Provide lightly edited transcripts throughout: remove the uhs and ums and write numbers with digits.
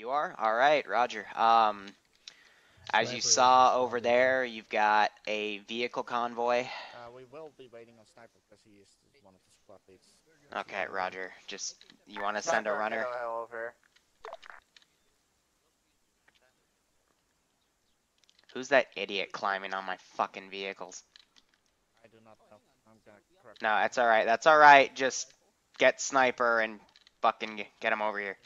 You are? Alright, roger. As you saw over there, you've got a vehicle convoy. We will be waiting on Sniper because he is one of the squad leads. Okay, roger. Just, you want to send a runner? Over. Who's that idiot climbing on my fucking vehicles? I do not know. I'm gonna correct. No, that's alright. That's alright. Just get Sniper and fucking get him over here.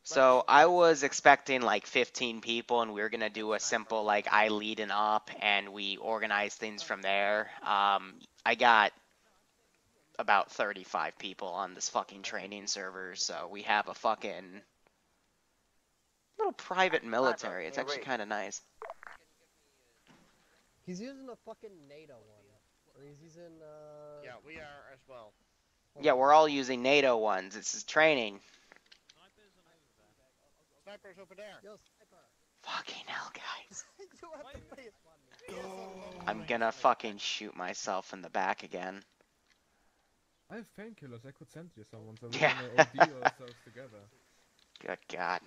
So I was expecting like 15 people, and we were gonna do a simple like I lead an op, and we organize things from there. I got about 35 people on this fucking training server, so we have a fucking little private military. It's actually kind of nice. He's using a fucking NATO one, or he's using Yeah, we are as well. Yeah, we're all using NATO ones. This is training. Sniper's over there. Yo, Sniper. Fucking hell, guys. You have to play it. I'm gonna fucking shoot myself in the back again. I have painkillers. I could send you someone so we Yeah. can OD ourselves together. Good God.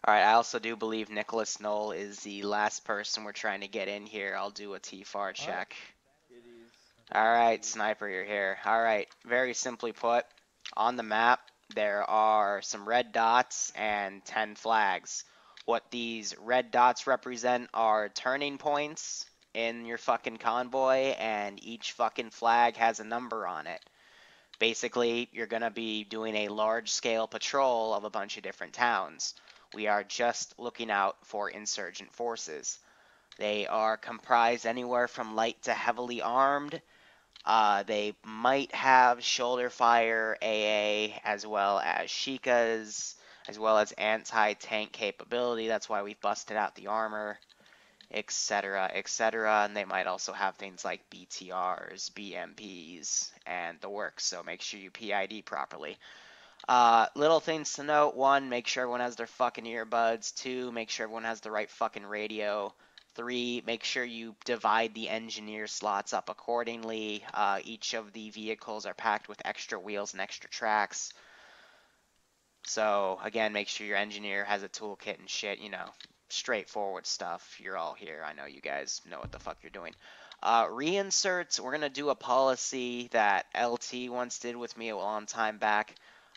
Alright, I also do believe Nicholas Knoll is the last person we're trying to get in here. I'll do a TFAR check. Alright, Sniper, you're here. Alright, very simply put, on the map, there are some red dots and 10 flags. What these red dots represent are turning points in your fucking convoy, and each fucking flag has a number on it. Basically, you're going to be doing a large-scale patrol of a bunch of different towns. We are just looking out for insurgent forces. They are comprised anywhere from light to heavily armed. They might have shoulder fire, AA, as well as Sheikahs, as well as anti-tank capability. That's why we've busted out the armor, etc., etc. And they might also have things like BTRs, BMPs, and the works. So make sure you PID properly. Little things to note. 1, make sure everyone has their fucking earbuds. 2, make sure everyone has the right fucking radio. 3, make sure you divide the engineer slots up accordingly. Each of the vehicles are packed with extra wheels and extra tracks. So, again, make sure your engineer has a toolkit and shit, you know, straightforward stuff. You're all here. I know you guys know what the fuck you're doing. Reinserts, we're going to do a policy that LT once did with me a long time back.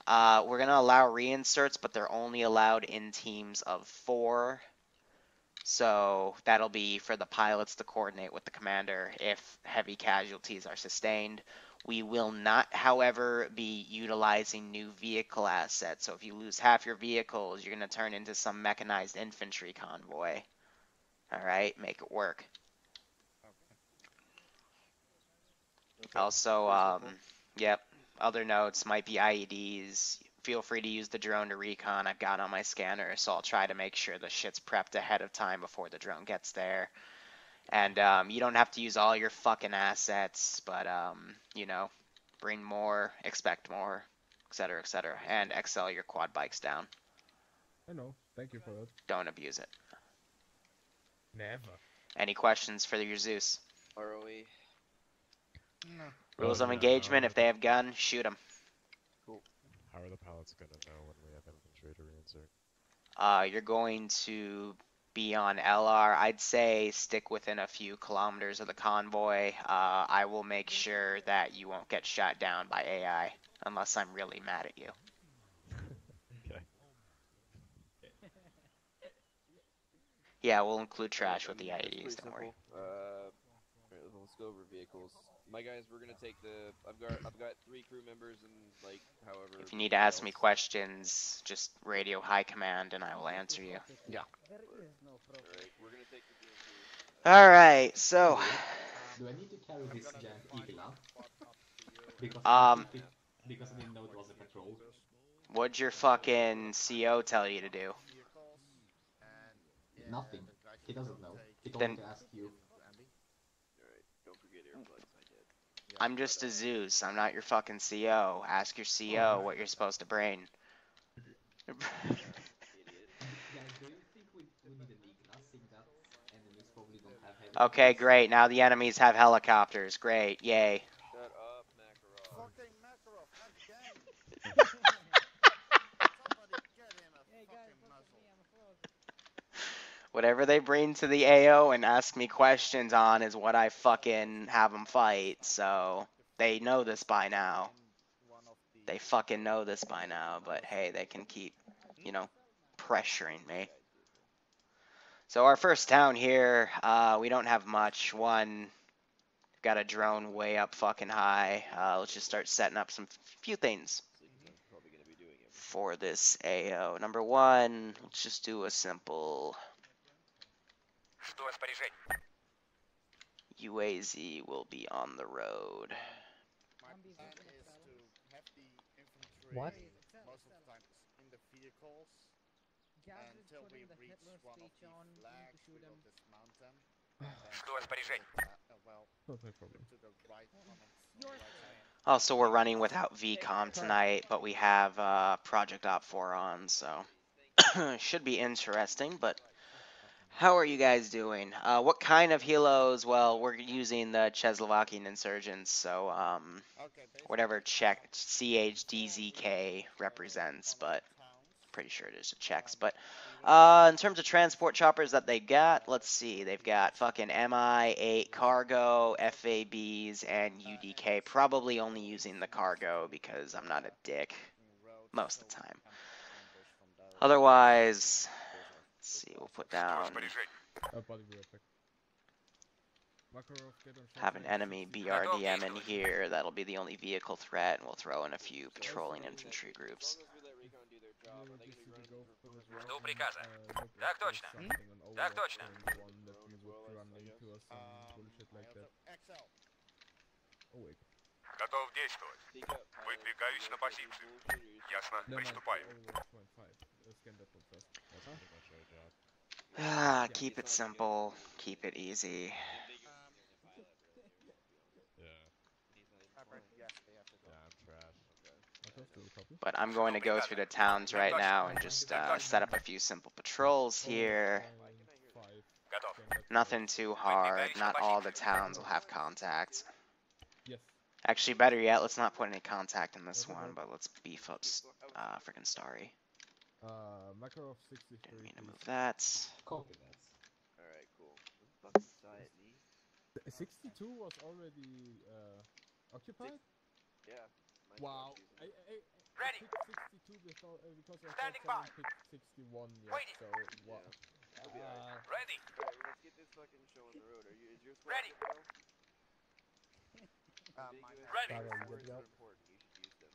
We're going to allow reinserts, but they're only allowed in teams of 4. So that'll be for the pilots to coordinate with the commander if heavy casualties are sustained. We will not, however, be utilizing new vehicle assets. So if you lose half your vehicles, you're going to turn into some mechanized infantry convoy. All right, make it work. Okay. Also, yep, other notes might be IEDs. Feel free to use the drone to recon. I've got on my scanner, so I'll try to make sure the shit's prepped ahead of time before the drone gets there. And you don't have to use all your fucking assets, but, you know, bring more, expect more, etc., etc. And XL your quad bikes down. I know. Thank you for that. Don't abuse it. Never. Any questions for your Zeus? ROE. No. Rules of engagement, if they have gun, shoot them. Cool. How are the pilots gonna know when we have infantry to reinsert? You're going to be on LR. I'd say stick within a few kilometers of the convoy. I will make sure that you won't get shot down by AI, unless I'm really mad at you. Okay. Yeah, we'll include trash with the IEDs, don't worry. Let's go over vehicles. My guys, we're gonna take the. I've got 3 crew members and like however. If you need to ask me questions, just radio high command and I will answer you. Yeah. Alright, we're gonna take the BMP. Alright, so. Do I need to carry this giant eagle out? Because I didn't know it was a patrol. What'd your fucking CO tell you to do? Nothing. He doesn't know. He told me to ask you. Alright, don't forget earbuds. I did. I'm just a Zeus. I'm not your fucking CO. Ask your CO what you're supposed to bring. Guys, do you think we need an eagle? Seeing that enemies probably don't have helicopters. Okay, great. Now the enemies have helicopters. Great. Yay. Shut up, Makarov. Fucking Makarov, Somebody get him a Hey guys, fucking look at muzzle. me, I'm frozen. Whatever they bring to the AO and ask me questions on is what I fucking have them fight, so they know this by now. They fucking know this by now, but hey, they can keep, you know, pressuring me. So our first town here, we don't have much. One, got a drone way up fucking high. Let's just start setting up some few things for this AO. Number one, let's just do a simple UAZ will be on the road. My plan is to have the infantry What? most of the time in the vehicles until we reach one of the flags. We will dismount them. Well, Not my problem. to the right on the right side. Also, we're running without VCOM tonight, but we have Project Op 4 on, so should be interesting, but how are you guys doing? What kind of helos? Well, we're using the Czechoslovakian insurgents, so whatever Czech CHDZK represents, but pretty sure it is the Czechs. But in terms of transport choppers that they got, let's see, they've got fucking MI-8 cargo, FABs, and UDK. Probably only using the cargo because I'm not a dick most of the time. Otherwise, let's see, we'll put down Body real quick. Makarov, get on shot have an range enemy 60. BRDM in here. That'll be the only vehicle threat, and we'll throw in a few patrolling infantry groups. Liru gives you the go for this route Жду and, приказа. look if Так there's точно. something on Так Overwatch точно. going on that you would run into or some bullshit like that. XL. Oh wait. Готов действовать. Выдвигаюсь на позицию. Ясно. Never mind, Приступаем. Overwatch 1.5. Scan that one first. That's pretty much our job. Keep it simple, keep it easy. Yeah. Yes, they have to go. Yeah, I'm trash. Makarov, do you copy? But I'm going to go through the towns right now and just set up a few simple patrols here. Overwatch 5. Готов. Scan that Nothing too hard. Not all the towns will have contact. Yes. Actually, better yet, let's not put any contact in this one, but let's beef up freaking Starry. Makarov Didn't 63. mean to move that. Copy that. Alright, cool. Fucking society. 62 was already occupied? Yeah. Wow. I Ready. picked 62 because I thought Standing someone by. picked 61 yet, Waiting. so what? I'll be alright. Ready. Alright, let's get this fucking show on the road. Is your squad Ready. good, bro? Ready. Ready. Words are important. You should use them.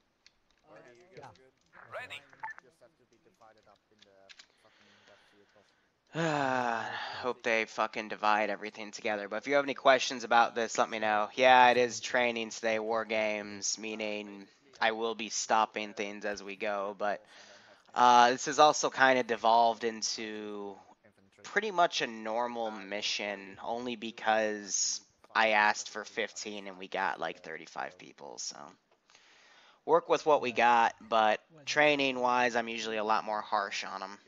Marty, you Yeah. guys good? Ready. Just have to be divided up in the fucking vehicles. Hope they fucking divide everything together. But if you have any questions about this, let me know. Yeah, it is training today, war games, meaning I will be stopping things as we go. But this is also kind of devolved into pretty much a normal mission, only because I asked for 15 and we got like 35 people. So work with what we got, but training-wise, I'm usually a lot more harsh on them.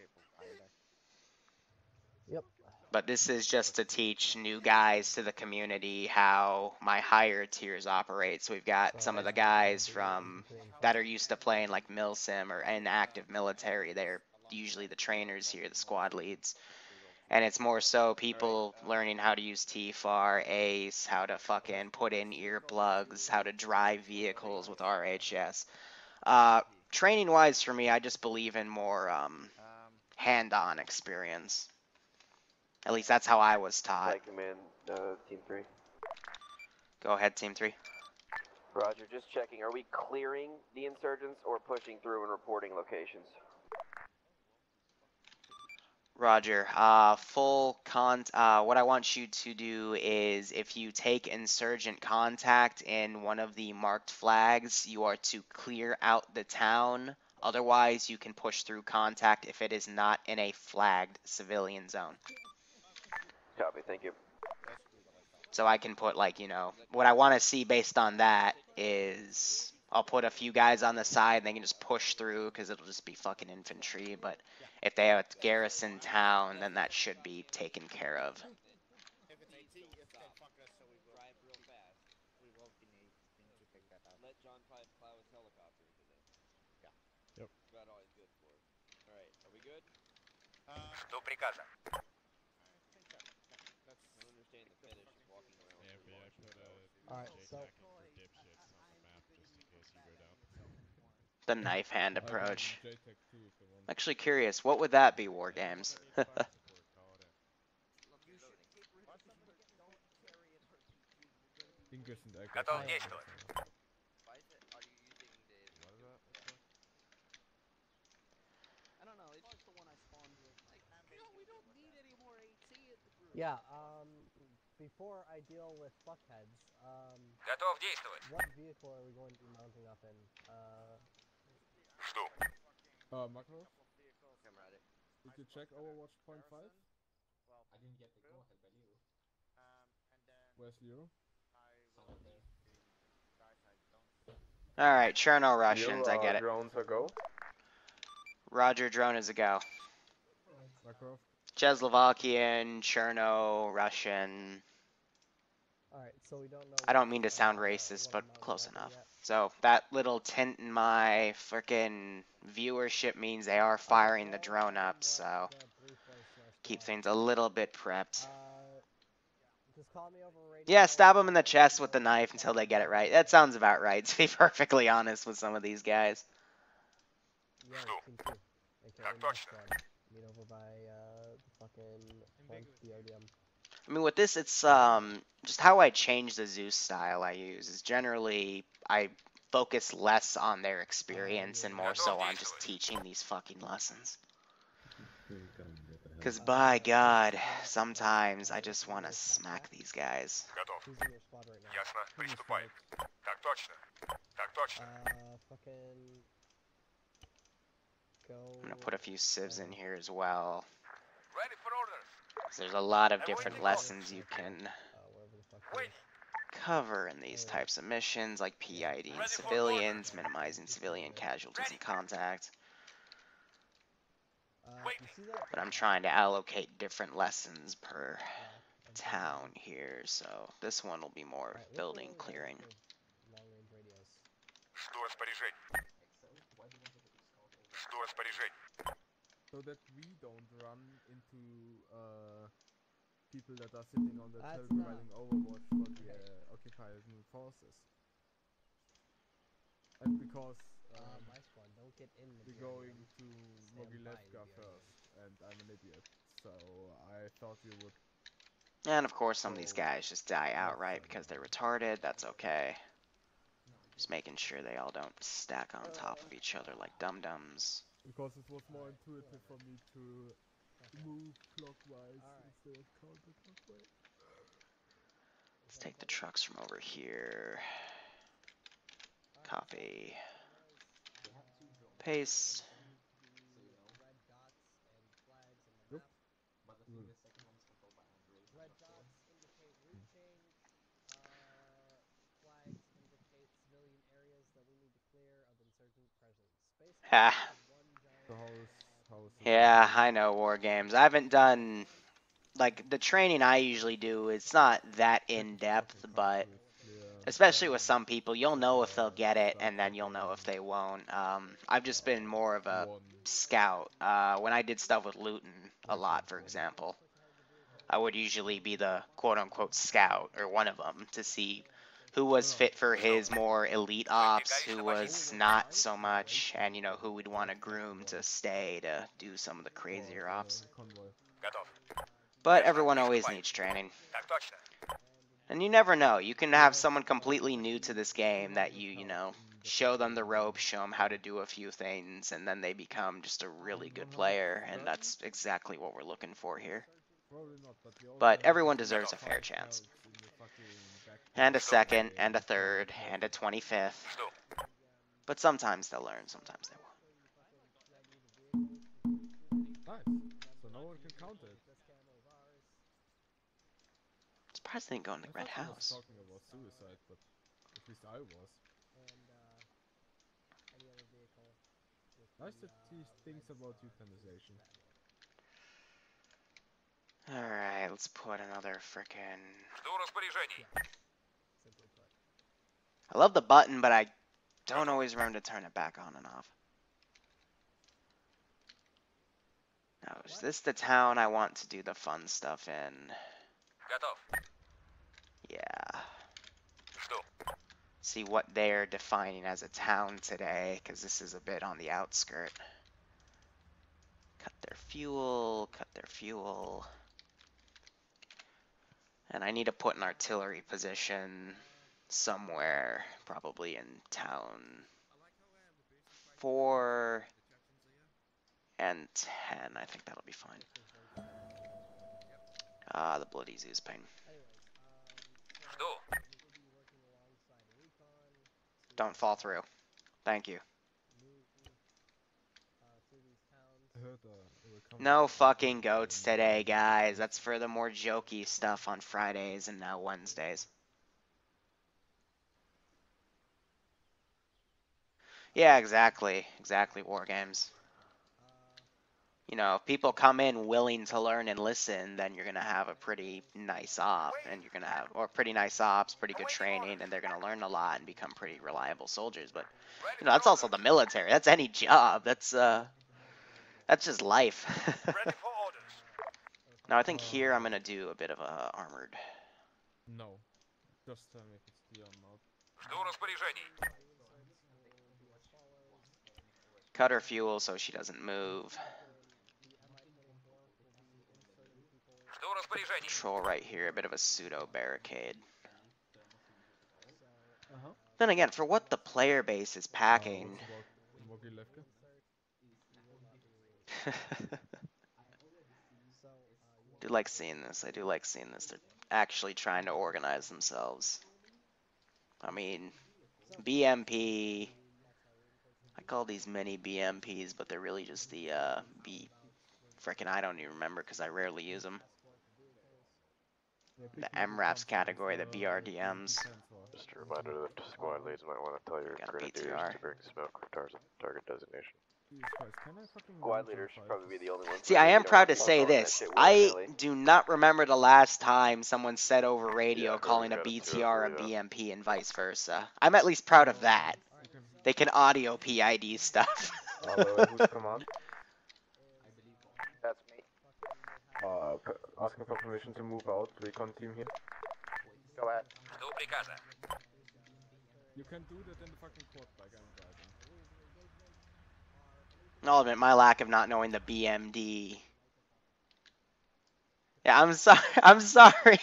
Yep. But this is just to teach new guys to the community how my higher tiers operate. So we've got some of the guys from that are used to playing like milsim or in active military. They're usually the trainers here, the squad leads. And it's more so people learning how to use TFAR, ACE, how to fucking put in earplugs, how to drive vehicles with RHS. Training-wise for me, I just believe in more hand-on experience. At least that's how I was taught. Flight command, team 3. Go ahead, Team 3. Roger, just checking. Are we clearing the insurgents or pushing through and reporting locations? Roger. What I want you to do is if you take insurgent contact in one of the marked flags, you are to clear out the town. Otherwise, you can push through contact if it is not in a flagged civilian zone. Copy, thank you. So I can put, like, you know, what I want to see based on that is I'll put a few guys on the side and they can just push through because it'll just be fucking infantry. But if they have a garrison town, then that should be taken care of. If it's AT, it's dead fuckers, so we will. Drive real fast. We will be needing to take that out. Let John plow his helicopter into this. Yep. About all he's good for. Alright, are we good? Жду приказа. I think so. Yeah, let's I don't understand the fetish of walking around with Anthony, your I launcher put a cells. Alright, so JTAC in for dipshits on the map just in case you go down. The knife hand I got approach. JTAC 2 if you want. I'm actually curious, what would that be, War Games? Fire support, call it in. Ingress and egress. Готов I- действовать. Why is it, are you using the... What is that? What's that? I don't know, it's just the one I spawned with. Like, we don't need any more AC in the group. yeah, before I deal with fuckheads, Готов действовать. what vehicle are we going to be mounting up in? Жду. Macro, Comrade. did you check Overwatch .5? well, I didn't get the go-ahead by Liru. and then Where's Liru? I will Somewhere there. guys, I don't. Alright, Chernorussians, I get it. Drones a go. Roger, drone is a go. Alright. Macro, Czechoslovakian, Cherno-Russian. Alright, so we don't know. I don't mean to sound racist, but close enough. So that little tint in my frickin' viewership means they are firing the drone up, so keep things a little bit prepped. Just call me over radio. Yeah, stab them in the chest with the knife until they get it right. That sounds about right, to be perfectly honest with some of these guys. Yeah, Жду. team 2. AKA Так my точно. squad. Meet over by the fucking front DODM. I mean, with this, it's just how I change the Zeus style I use is generally I focus less on their experience and more so on just teaching these fucking lessons. Because by God, sometimes I just want to smack these guys. Готов. Who's in your squad right now? Ясно. Приступаем. Так точно. Так точно. Fucking go. I'm going to put a few civs in here as well. Ready for orders. 'Cause there's a lot of different lessons you can Wherever the fuck he Wait. is. cover in these types of missions, like PIDing civilians, minimizing civilian casualties and contact. You see that? But I'm trying to allocate different lessons per Yeah, town here, so this one will be more Alright, building what's the clearing. range for long-range radios? Жду распоряжений. Excel? Why do you want to install all Жду распоряжений. so that we don't run into people that are sitting on the That's territory not- running Overwatch for the occupied forces. And because My squad, don't get in the we're DODM. going to Stand by Mogilevka the first, and I'm an idiot, so I thought we would. And of course, some of these guys just die outright because they're retarded. That's okay. Just making sure they all don't stack on top of each other like dum-dums. Because it was more intuitive for me to move clockwise instead of counterclockwise. Let's take the trucks from over here. Copy. They have 2 drones. Paste. So you know. Red dots and flags on the Yep. map. But I think the second one is controlled by Andre. Red dots indicate route change. Flags indicate civilian areas that we need to clear of insurgent presence. Basically, Ha. we have one giant, So how is it? Yeah, I know war games. I haven't done like the training I usually do. It's not that in depth, but especially with some people, you'll know if they'll get it, and then you'll know if they won't. I've just been more of a scout. When I did stuff with Luton a lot, for example, I would usually be the quote-unquote scout, or one of them, to see who was fit for his more elite ops, who was not so much, and, you know, who we'd want to groom to stay to do some of the crazier ops. Convoy. Готов. But everyone always needs training. Так точно. And you never know. You can have someone completely new to this game that you know, show them the ropes, show them how to do a few things, and then they become just a really good player, and that's exactly what we're looking for here. Probably not, but we also But have everyone to deserves a find fair chance. scouts in the fucking back And a door. second, and a third, and a 25th. Жду. But sometimes they'll learn, sometimes they won't. Nice. So no one can count it. I'm surprised they didn't go in the I red thought he was house. talking about suicide, but at least I was. and any other vehicle. With Nice the, that he thinks about euthanization. Alright, let's put another frickin'... Жду распоряжений. Simply put. I love the button, but I don't always remember to turn it back on and off. Now, is this the town I want to do the fun stuff in? Готов. Yeah. Жду. See what they're defining as a town today, because this is a bit on the outskirt. Cut their fuel, cut their fuel. And I need to put an artillery position somewhere, probably in town 4 and 10. I think that'll be fine. The bloody Zeus pain. Жду. Don't fall through. Thank you. I heard it will come No fucking goats today, guys. That's for the more jokey stuff on Fridays and now Wednesdays. Yeah, exactly. Exactly, war games. You know, if people come in willing to learn and listen, then you're going to have a pretty nice op, and you're going to have, or pretty nice ops, pretty good training, and they're going to learn a lot and become pretty reliable soldiers. But, you know, that's also the military. That's any job. That's just life. Ready for orders. Now, I think here I'm going to do a bit of a armored. No. Just tell me if it's the or not. Жду распоряжений. Cut her fuel so she doesn't move. Жду распоряжений. Control right here, a bit of a pseudo barricade. Then again, for what the player base is packing. Do like seeing this. I do like seeing this. They're actually trying to organize themselves. I mean, BMP. I call these mini BMPs, but they're really just the frickin' I don't even remember because I rarely use them. The MRAPs category, the BRDMs. Just a reminder that squad leads might want to tell your Got a grenadiers BTR. to bring smoke for target designation. Squad leaders should probably be the only ones. See, I am proud to say this. I do not remember the last time someone said over radio calling a BTR a BMP and vice versa. I'm at least proud of that. They can audio PID stuff. Who's command? That's me. Asking for permission to move out. Recon team here. Go ahead. Жду приказа. You can do that in the fucking quad bike I'm driving. I'll admit my lack of not knowing the BMD. Yeah, I'm sorry. I'm sorry.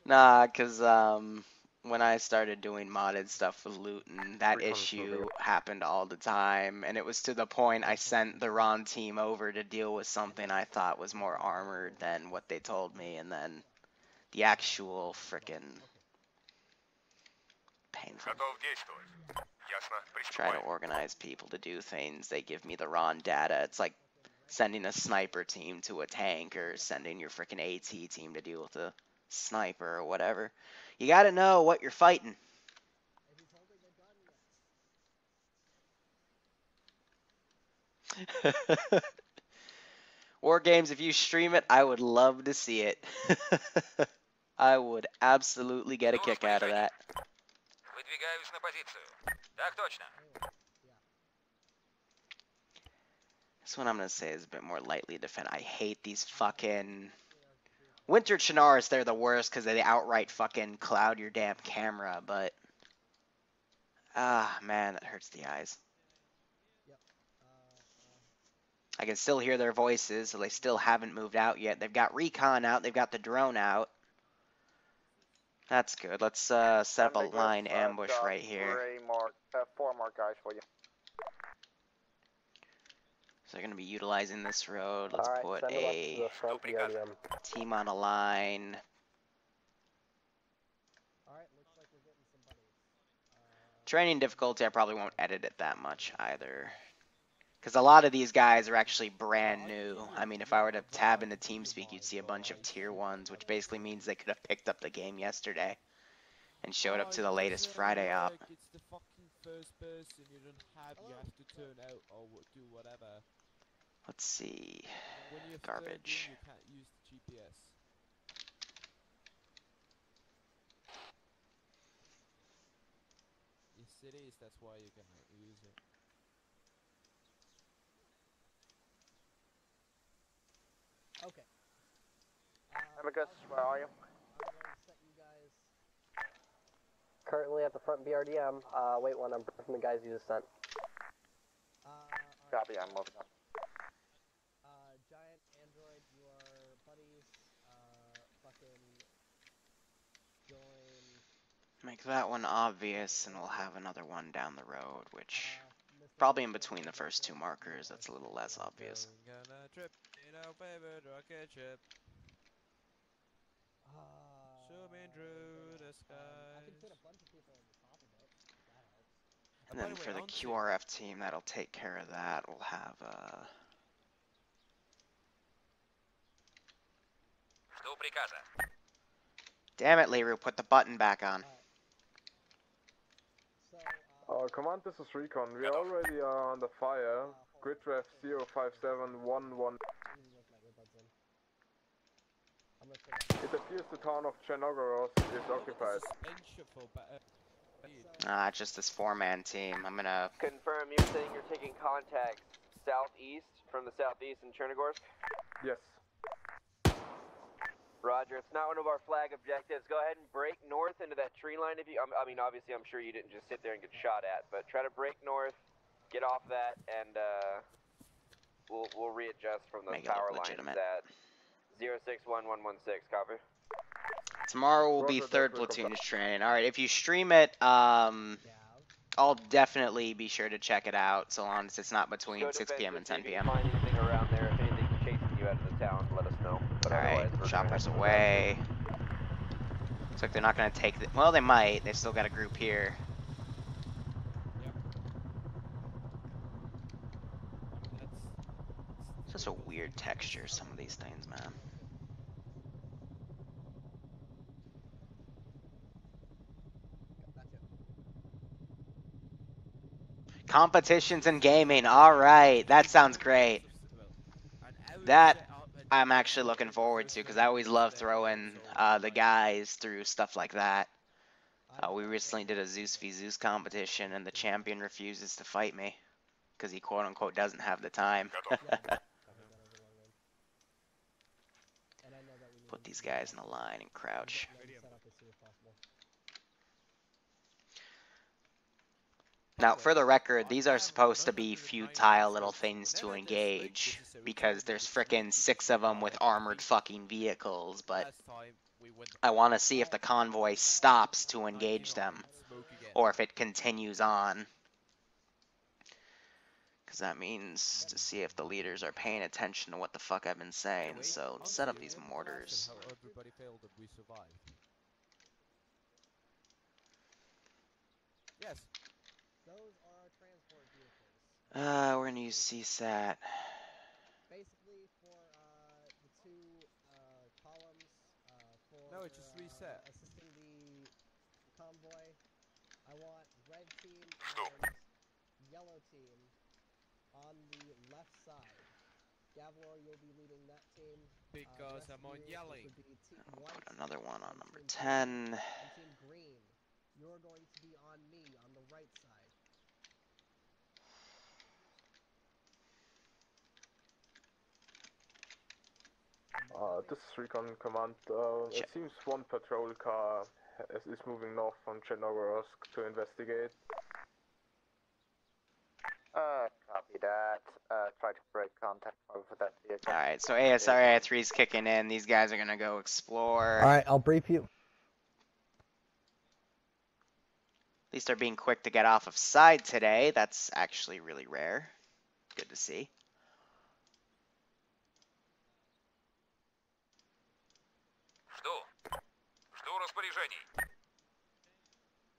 Nah, cause when I started doing modded stuff with Luton, that issue happened all the time, and it was to the point I sent the wrong team over to deal with something I thought was more armored than what they told me, and then the actual frickin' painful. Готов действовать. Ясно. Try to Приступаем. organize people to do things, they give me the wrong data. It's like sending a sniper team to a tank or sending your frickin' AT team to deal with a sniper or whatever. You gotta know what you're fighting. War games, if you stream it, I would love to see it. I would absolutely get a kick out of that. Выдвигаюсь на позицию. Так точно. This one I'm gonna say is a bit more lightly defend. I hate these fucking winter Chenars. They're the worst because they outright fucking cloud your damn camera. But man, that hurts the eyes. I can still hear their voices, so they still haven't moved out yet. They've got recon out. They've got the drone out. That's good. Let's set up a line ambush right here. 4 more guys for you. So they're going to be utilizing this road. Let's put a team on a line. Training difficulty, I probably won't edit it that much either. Because a lot of these guys are actually brand new. I mean, if I were to tab into TeamSpeak, you'd see a bunch of tier 1s, which basically means they could have picked up the game yesterday and showed up to the latest Friday op. It's the fucking first person you don't have, you have to turn out or do whatever. Let's see. When you have Garbage. you can't use the GPS. cities, that's why you can use it. Okay. Amicus, where are you? I'm going to set you guys. Currently at the front BRDM. Wait one, I'm from the guys you just sent. Copy, I'm moving up. Giant Android, you are buddies. Fucking join. Make that one obvious, and we'll have another one down the road, which probably in between the first two markers. That's a little less obvious. Going on a trip in our favorite rocket ship. Zooming through the skies. I can fit a bunch of people on the top of it. That helps. And then for the QRF team, that'll take care of that. We'll have Damn it, Liru, put the button back on. Command, this is Recon. We already are under fire. Grid ref 05711. It appears the town of Chernagorsk is occupied. It's just this four-man team. I'm gonna Confirm you're saying you're taking contact southeast from the southeast in Chernagorsk? Yes. Roger, it's not one of our flag objectives. Go ahead and break north into that tree line if you, I mean, obviously I'm sure you didn't just sit there and get shot at, but try to break north, get off that, and we'll readjust from those power lines at 061116, copy? Tomorrow will be third platoon's training. Alright, if you stream it, I'll definitely be sure to check it out, so long as it's not between 6 p.m. and 10 p.m. Find anything around there, if anything's chasing you out of the town, let us know. Alright, choppers away. Looks like they're not going to take the... Well, they might. They've still got a group here. Such a weird texture, some of these things, man. Competitions in gaming. Alright, that sounds great. That I'm actually looking forward to, because I always love throwing the guys through stuff like that. We recently did a Zeus v Zeus competition, and the champion refuses to fight me, because he quote-unquote doesn't have the time. Put these guys in a line and crouch. Now, for the record, these are supposed to be futile little things to engage, because there's frickin' 6 of them with armored fucking vehicles, but I want to see if the convoy stops to engage them, or if it continues on. Because that means to see if the leaders are paying attention to what the fuck I've been saying, so set up these mortars. Everybody failed and we survived. Yes. Those are our transport vehicles. We're gonna use CSAT. Basically, for the two columns, for no, it just reset. Assisting the convoy, I want red team and yellow team on the left side. Gavlor, you'll be leading that team. Because I'm on yellow. Put another one on number 10. And team green, you're going to be on me on the right side. This is Recon Command. It seems one patrol car is moving north from Chernagorsk to investigate. Copy that. Try to break contact with that vehicle. Alright, so ASRA 3 is kicking in. These guys are gonna go explore. Alright, I'll brief you. At least they're being quick to get off of side today. That's actually really rare. Good to see.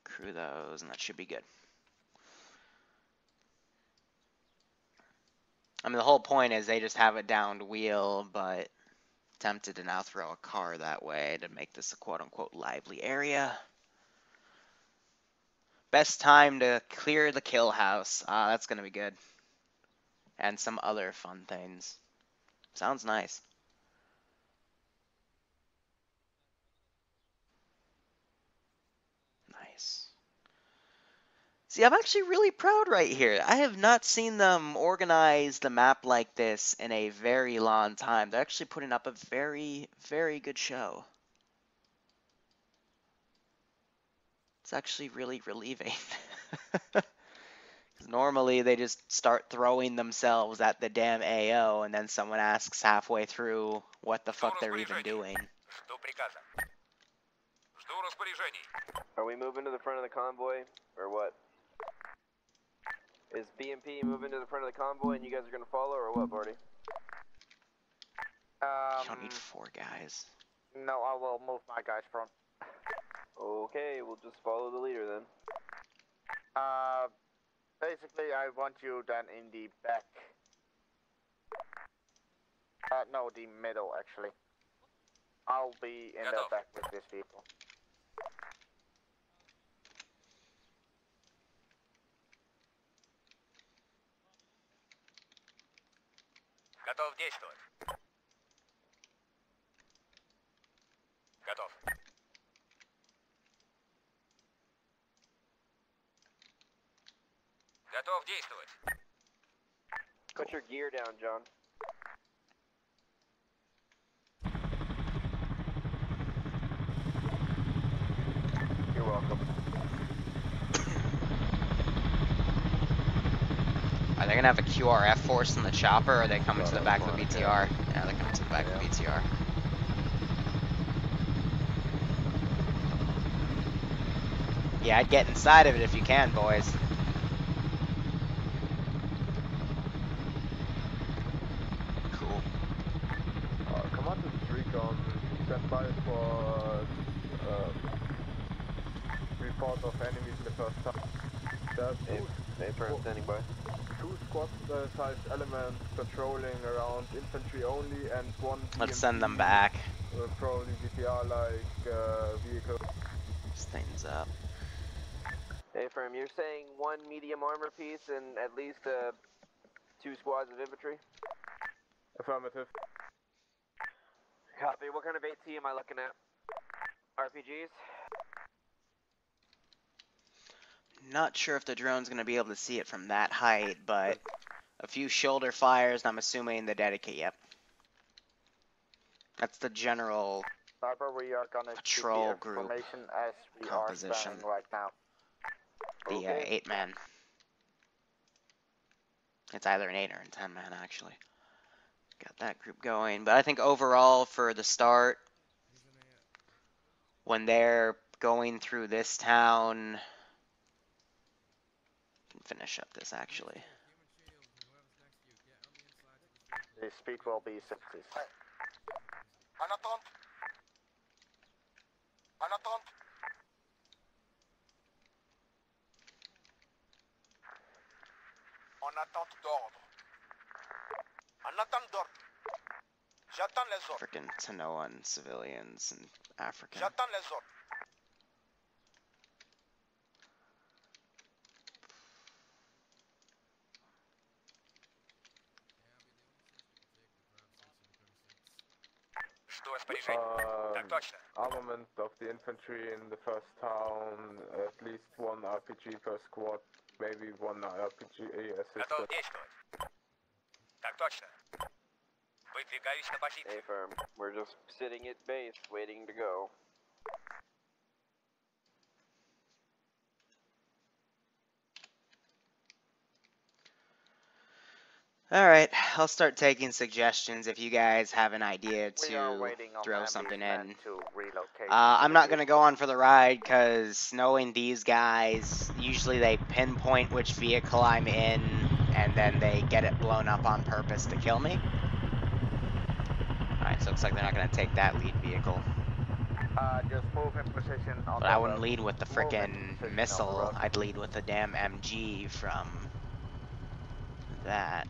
Crew those, and that should be good. I mean, the whole point is they just have a downed wheel, but tempted to now throw a car that way to make this a quote-unquote lively area. Best time to clear the kill house. That's going to be good. And some other fun things. Sounds nice. Nice. See, I'm actually really proud right here. I have not seen them organize the map like this in a very long time. They're actually putting up a very, very good show. It's actually really relieving. Normally, they just start throwing themselves at the damn AO, and then someone asks halfway through what the fuck they're even doing. Are we moving to the front of the convoy, or what? Is BMP moving to the front of the convoy and you guys are gonna follow, or what, Barty? You don't need 4 guys. No, I will move my guys front. Okay, we'll just follow the leader then. Basically, I want you then in the back. No, the middle, actually. I'll be in the back with these people. Готов действовать. Готов. Готов действовать. Put your gear down, John. You're welcome. Are they gonna have a QRF force in the chopper, or are they coming to the back of the BTR? Yeah, they're coming to the back of the BTR. Yeah, I'd get inside of it if you can, boys. Cool. Commander Recon, stand by for report of enemies in the first time. There's standing by. 2 squad-sized elements patrolling around infantry only, and 1 Let's send them back. Probably BTR-like vehicle. This thing's up. Hey, Firm, you're saying 1 medium armor piece and at least 2 squads of infantry? Affirmative. Copy. What kind of AT am I looking at? RPGs? Not sure if the drone's going to be able to see it from that height, but a few shoulder fires, and I'm assuming the dedicate, yep. That's the general We are gonna patrol group as we composition. are right now. The Okay. 8-man. It's either an 8 or a 10-man, actually. Got that group going. But I think overall, for the start, when they're going through this town... finish up this, actually. The speed will be 60s. En attente. En attente. En attente d'ordre. En attente d'ordre. J'attends les ordres. Frickin' Tanoan civilians and African. J'attends les ordres. Armament of the infantry in the first town, at least 1 RPG per squad, maybe 1 RPG assistant. Готов действовать. Так точно. Выдвигаюсь на позицию. Hey, Firm, we're just sitting at base, waiting to go. Alright, I'll start taking suggestions if you guys have an idea to throw something in. I'm not going to go on for the ride because knowing these guys, usually they pinpoint which vehicle I'm in and then they get it blown up on purpose to kill me. Alright, so it looks like they're not going to take that lead vehicle. Just move in position on But I wouldn't lead with the frickin' missile, I'd lead with the damn MG from that.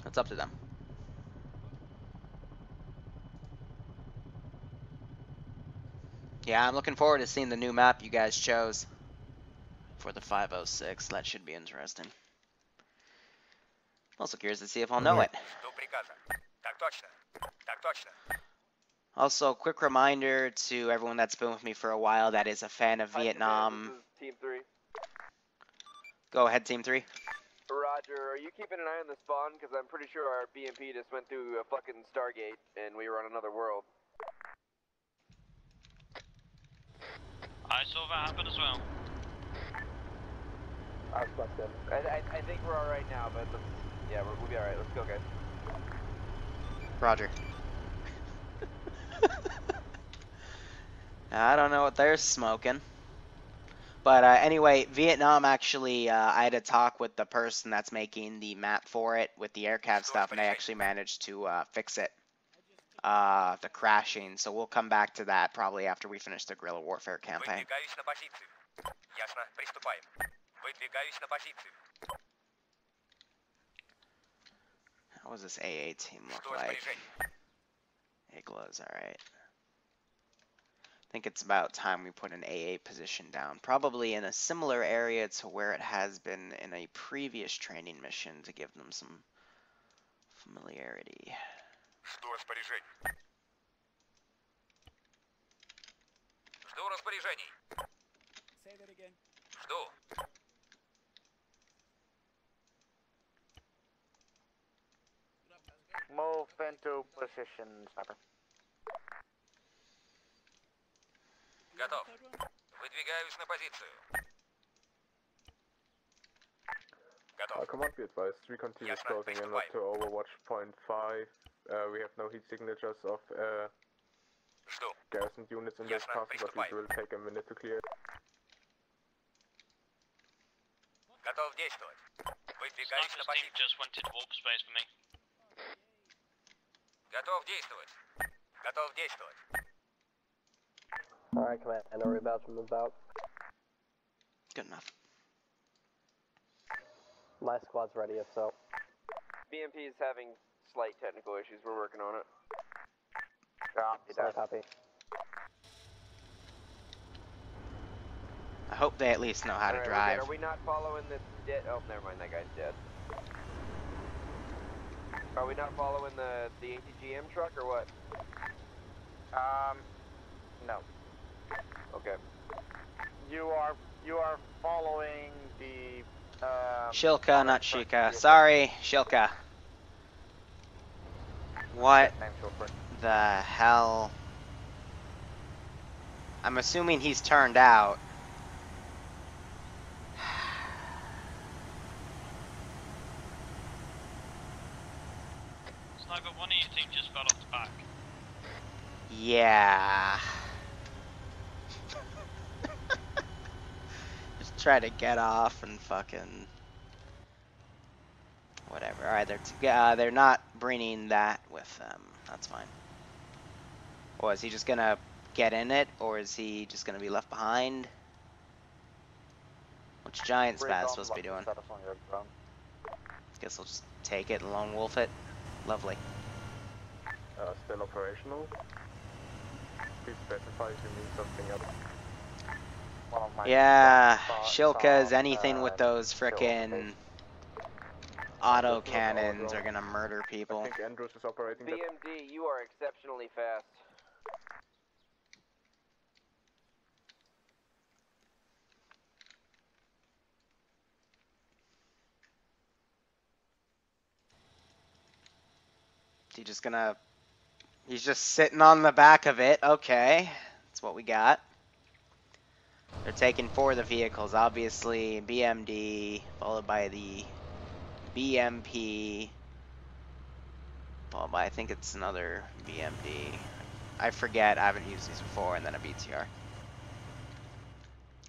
It's up to them. Yeah, I'm looking forward to seeing the new map you guys chose for the 506. That should be interesting. Also curious to see if I'll know it. Also, quick reminder to everyone that's been with me for a while that is a fan of Vietnam. This is Team 3. Go ahead, Team 3. Roger, are you keeping an eye on the spawn? Because I'm pretty sure our BMP just went through a fucking Stargate and we were on another world. I saw that happen as well. That's good. I think we're alright now, but yeah, we'll be alright. Let's go, guys. Roger. I don't know what they're smoking. But anyway, Vietnam actually, I had a talk with the person that's making the map for it with the aircraft stuff, and they actually managed to fix it. The crashing. So we'll come back to that probably after we finish the guerrilla warfare campaign. How does this AA team look like? Iglo's alright. I think it's about time we put an AA position down. Probably in a similar area to where it has been in a previous training mission to give them some familiarity. Say that again. Move into position, sniper. Готов. Выдвигаюсь на позицию. Готов. Command be advised, recon team is closing in up to Overwatch point 5. We have no heat signatures of garrison units in this castle, but it will take a minute to clear. Готов действовать. Выдвигаюсь на позицию. Just wanted warp space for me. Готов действовать. Готов действовать. Alright, command. I know we're about to move out. Good enough. My squad's ready, if so. BMP is having slight technical issues. We're working on it. Copy. I hope they at least know how to drive. Are we not following this dead? Oh, never mind. That guy's dead. Are we not following the ATGM truck or what? No. Okay. You are following the Shilka, not Shika. Sorry, Shilka. What the hell? I'm assuming he's turned out. Sniper, one of your team just fell off the back. Yeah. Just try to get off and fucking whatever. All right, they're not bringing that with them. That's fine. Or is he just gonna get in it, or is he just gonna be left behind? What's Giant Spaz supposed to be doing? Guess I'll just take it and lone wolf it. Lovely. Still operational. Please specify if you mean something else. Yeah, Shilka's anything with those frickin' auto cannons are gonna murder people. I think Andrews is operating. BMD, you are exceptionally fast. He's just sitting on the back of it. Okay, that's what we got. They're taking 4 of the vehicles, obviously. BMD, followed by the BMP, followed by, I think it's another BMD. I forget, I haven't used these before, and then a BTR.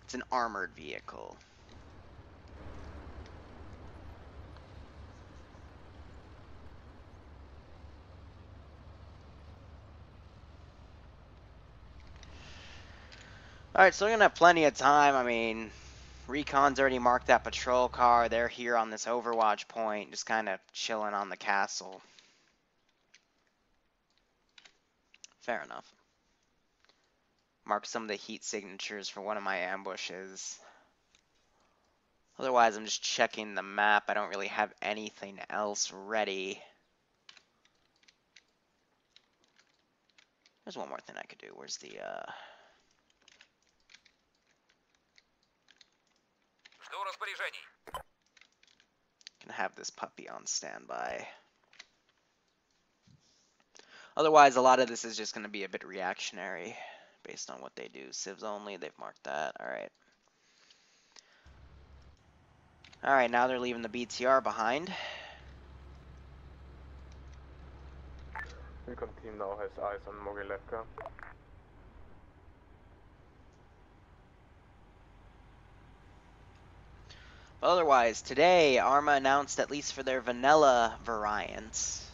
It's an armored vehicle. Alright, so we're gonna have plenty of time. I mean, Recon's already marked that patrol car. They're here on this Overwatch point, just kind of chilling on the castle. Fair enough. Mark some of the heat signatures for one of my ambushes. Otherwise, I'm just checking the map. I don't really have anything else ready. There's one more thing I could do. Where's the, Жду распоряжений. have this puppy on standby. Otherwise, a lot of this is just going to be a bit reactionary based on what they do. Civs only, they've marked that. Alright. Alright, now they're leaving the BTR behind. Recon team now has eyes on Mogilevka. But otherwise, today, Arma announced, at least for their vanilla variants,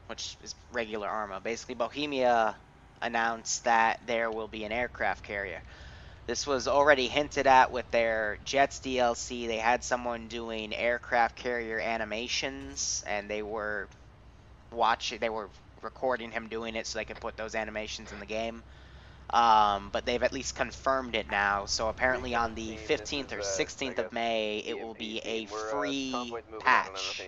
which is regular Arma, basically Bohemia announced that there will be an aircraft carrier. This was already hinted at with their Jets DLC. They had someone doing aircraft carrier animations, and they were recording him doing it so they could put those animations in the game. But they've at least confirmed it now. So apparently on the 15th or 16th of May, it will be a free patch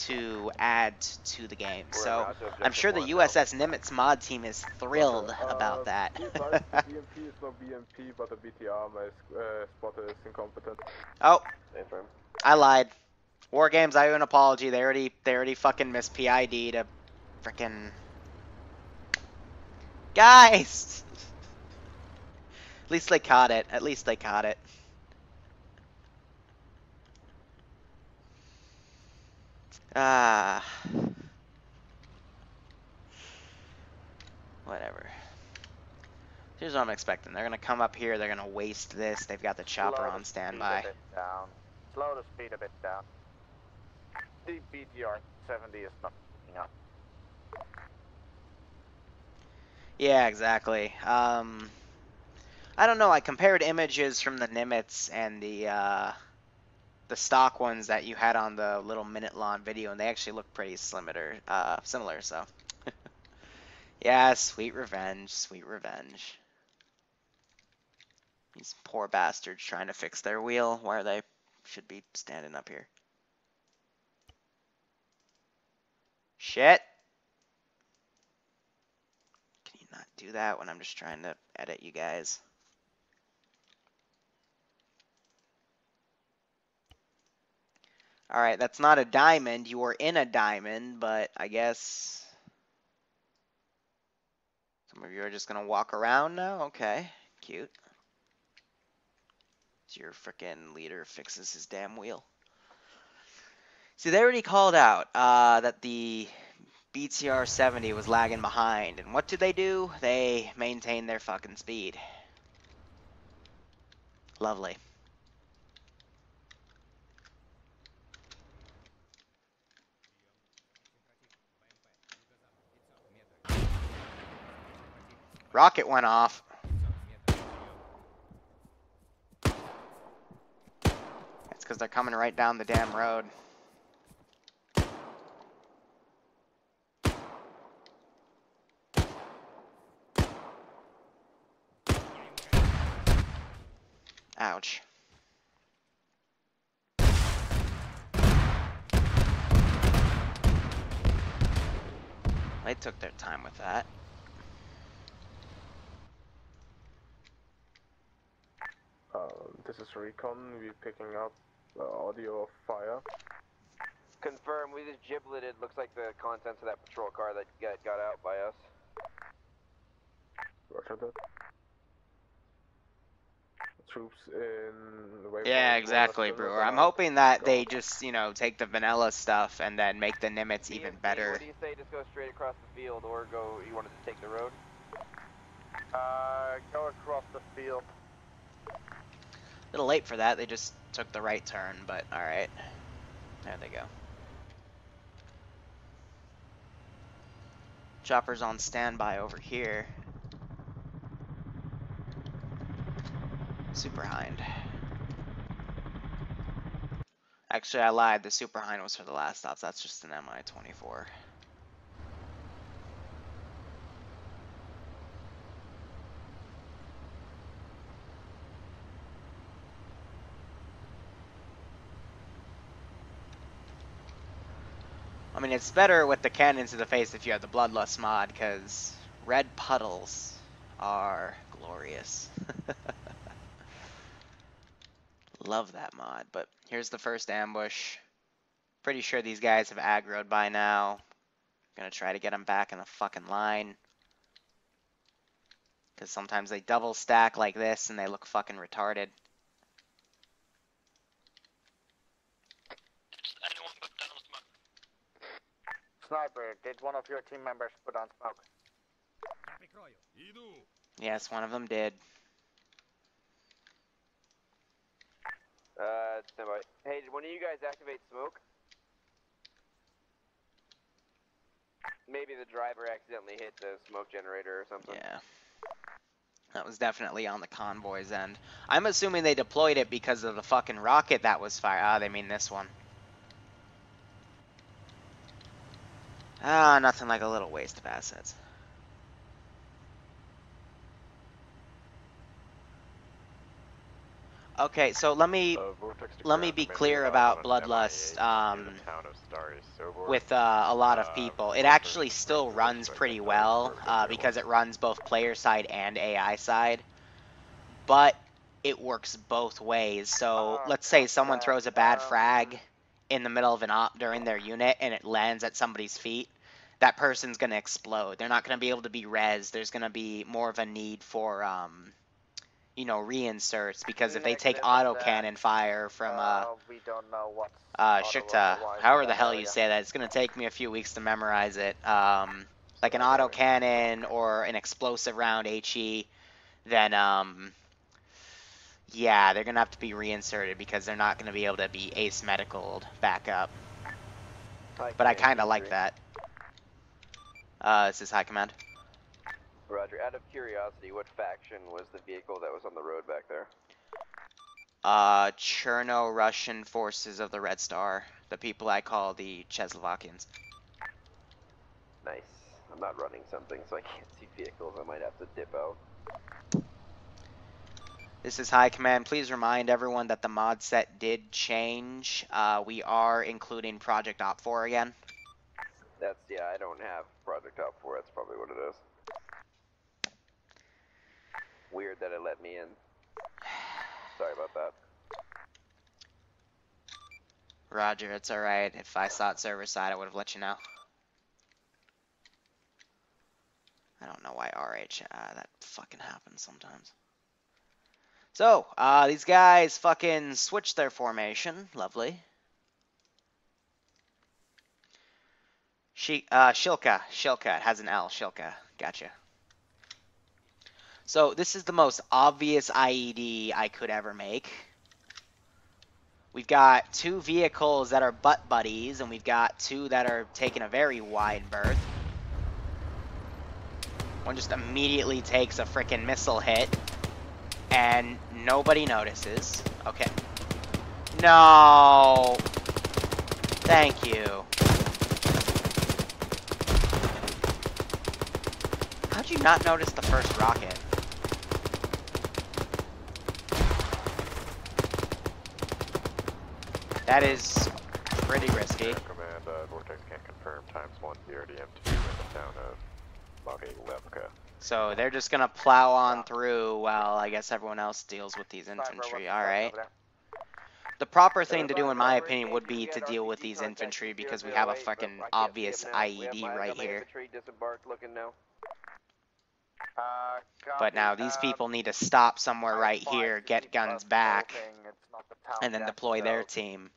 to add to the game. So I'm sure the USS Nimitz mod team is thrilled about that. BMP is no BMP, but the BTR spotter is incompetent. Oh, I lied. War Games, I owe an apology. They already fucking missed PID to frickin' guys. At least they caught it. At least they caught it. Whatever. Here's what I'm expecting. They're gonna come up here. They're gonna waste this. They've got the chopper on standby. Slow the speed a bit down. The BTR 70 is not picking up. Yeah, exactly. I don't know. I compared images from the Nimitz and the stock ones that you had on the little minute-long video, and they actually look pretty similar. So, yeah, sweet revenge, sweet revenge. These poor bastards trying to fix their wheel where they should be standing up here. Shit. Can you not do that when I'm just trying to edit you guys? Alright, that's not a diamond. You are in a diamond, but I guess some of you are just gonna walk around now? Okay, cute. So your frickin' leader fixes his damn wheel. See, they already called out that the BTR 70 was lagging behind, and what did they do? They maintained their fucking speed. Lovely. Rocket went off. That's because they're coming right down the damn road. Ouch. They took their time with that. This is Recon. We're picking up audio of fire. Confirm, we just gibleted. Looks like the contents of that patrol car that got out by us. Roger that. Troops in... Yeah, exactly, Brewer. I'm hoping that they just, take the vanilla stuff and then make the Nimitz even better. What do you say? Just go straight across the field, or you wanted to take the road? Go across the field. A little late for that. They just took the right turn, but alright. There they go. Chopper's on standby over here. Super Hind. Actually, I lied. The Super Hind was for the last stops. That's just an MI-24. I mean, it's better with the cannon to the face if you have the Bloodlust mod, because red puddles are glorious. Love that mod, but here's the first ambush. Pretty sure these guys have aggroed by now. Gonna try to get them back in the fucking line. Because sometimes they double stack like this and they look fucking retarded. Sniper, did one of your team members put on smoke? Yes, one of them did. Standby. Hey, did one of you guys activate smoke? Maybe the driver accidentally hit the smoke generator or something. Yeah. That was definitely on the convoy's end. I'm assuming they deployed it because of the fucking rocket that was fired. Ah, they mean this one. Ah, nothing like a little waste of assets. Okay, so let me be clear about Bloodlust with a lot of people. It actually still runs pretty well because it runs both player side and AI side, but it works both ways. So let's say someone throws a bad frag in the middle of an op during their unit and it lands at somebody's feet. That person's going to explode. They're not going to be able to be res. There's going to be more of a need for you know, reinserts, because if they take autocannon fire from we don't know what's Shukta, however the hell you say that, it's going to take me a few weeks to memorize it. Like an autocannon or an explosive round HE, then yeah, they're going to have to be reinserted because they're not going to be able to be ace medicaled back up. But I kind of like that. This is High Command. Roger. Out of curiosity, what faction was the vehicle that was on the road back there? Chernorussian forces of the Red Star. The people I call the Czechoslovakians. Nice. I'm not running something, so I can't see vehicles. I might have to dip out. This is High Command. Please remind everyone that the mod set did change. We are including Project Op 4 again. That's, yeah, I don't have Project Op 4. That's probably what it is. Weird that it let me in. Sorry about that. Roger, it's alright. If I saw it server side, I would have let you know. I don't know why RH, that fucking happens sometimes. So, these guys fucking switched their formation. Lovely. Shilka. Shilka. It has an L. Shilka. Gotcha. So, this is the most obvious IED I could ever make. We've got two vehicles that are butt buddies, and we've got two that are taking a very wide berth. One just immediately takes a frickin' missile hit, and nobody notices. Okay. No! Thank you. How'd you not notice the first rocket? That is pretty risky. Command, Vortex can't confirm ×1 BRDM2 in the town of Levka. So they're just gonna plow on through while I guess everyone else deals with these infantry. Alright. The proper thing to do, in my opinion, would be to deal with these infantry because we have a fucking obvious IED right here. But now these people need to stop somewhere right here, get guns back, and then deploy their team.